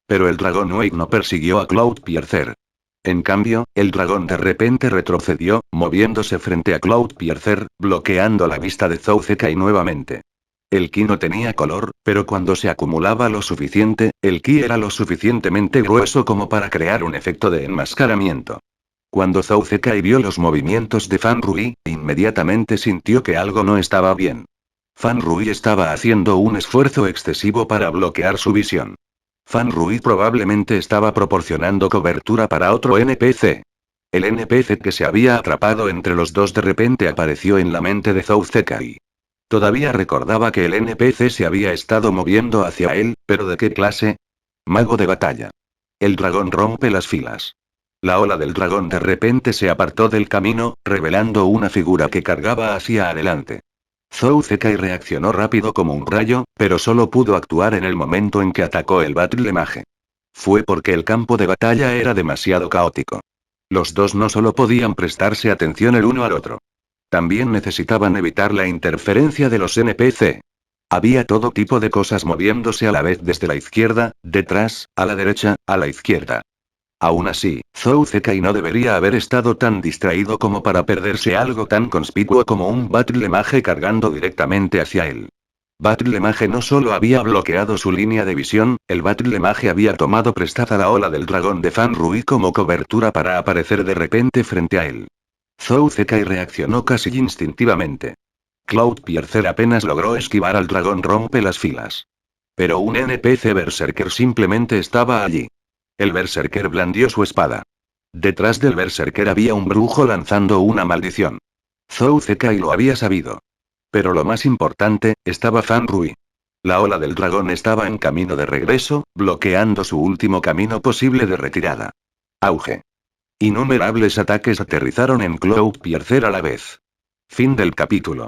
Speaker 1: Pero el dragón Wave no persiguió a Cloudpiercer. En cambio, el dragón de repente retrocedió, moviéndose frente a Cloudpiercer, bloqueando la vista de Zou Zekai nuevamente. El ki no tenía color, pero cuando se acumulaba lo suficiente, el ki era lo suficientemente grueso como para crear un efecto de enmascaramiento. Cuando Zou Zekai vio los movimientos de Fan Rui, inmediatamente sintió que algo no estaba bien. Fan Rui estaba haciendo un esfuerzo excesivo para bloquear su visión. Fan Rui probablemente estaba proporcionando cobertura para otro NPC. El NPC que se había atrapado entre los dos de repente apareció en la mente de Zhou Zekai. Todavía recordaba que el NPC se había estado moviendo hacia él, pero ¿de qué clase? Mago de batalla. El dragón rompe las filas. La ola del dragón de repente se apartó del camino, revelando una figura que cargaba hacia adelante. Zhou Zekai reaccionó rápido como un rayo, pero solo pudo actuar en el momento en que atacó el Battle Mage. Fue porque el campo de batalla era demasiado caótico. Los dos no solo podían prestarse atención el uno al otro. También necesitaban evitar la interferencia de los NPC. Había todo tipo de cosas moviéndose a la vez desde la izquierda, detrás, a la derecha, a la izquierda. Aún así, Zhou Zekai no debería haber estado tan distraído como para perderse algo tan conspicuo como un Battle Mage cargando directamente hacia él. Battle Mage no solo había bloqueado su línea de visión, el Battle Mage había tomado prestada la ola del dragón de Fan Rui como cobertura para aparecer de repente frente a él. Zhou Zekai reaccionó casi instintivamente. Cloudpiercer apenas logró esquivar al dragón rompe las filas. Pero un NPC Berserker simplemente estaba allí. El Berserker blandió su espada. Detrás del Berserker había un brujo lanzando una maldición. Zhou Zekai lo había sabido. Pero lo más importante, estaba Fan Rui. La ola del dragón estaba en camino de regreso, bloqueando su último camino posible de retirada. Auge. Innumerables ataques aterrizaron en Cloudpiercer a la vez. Fin del capítulo.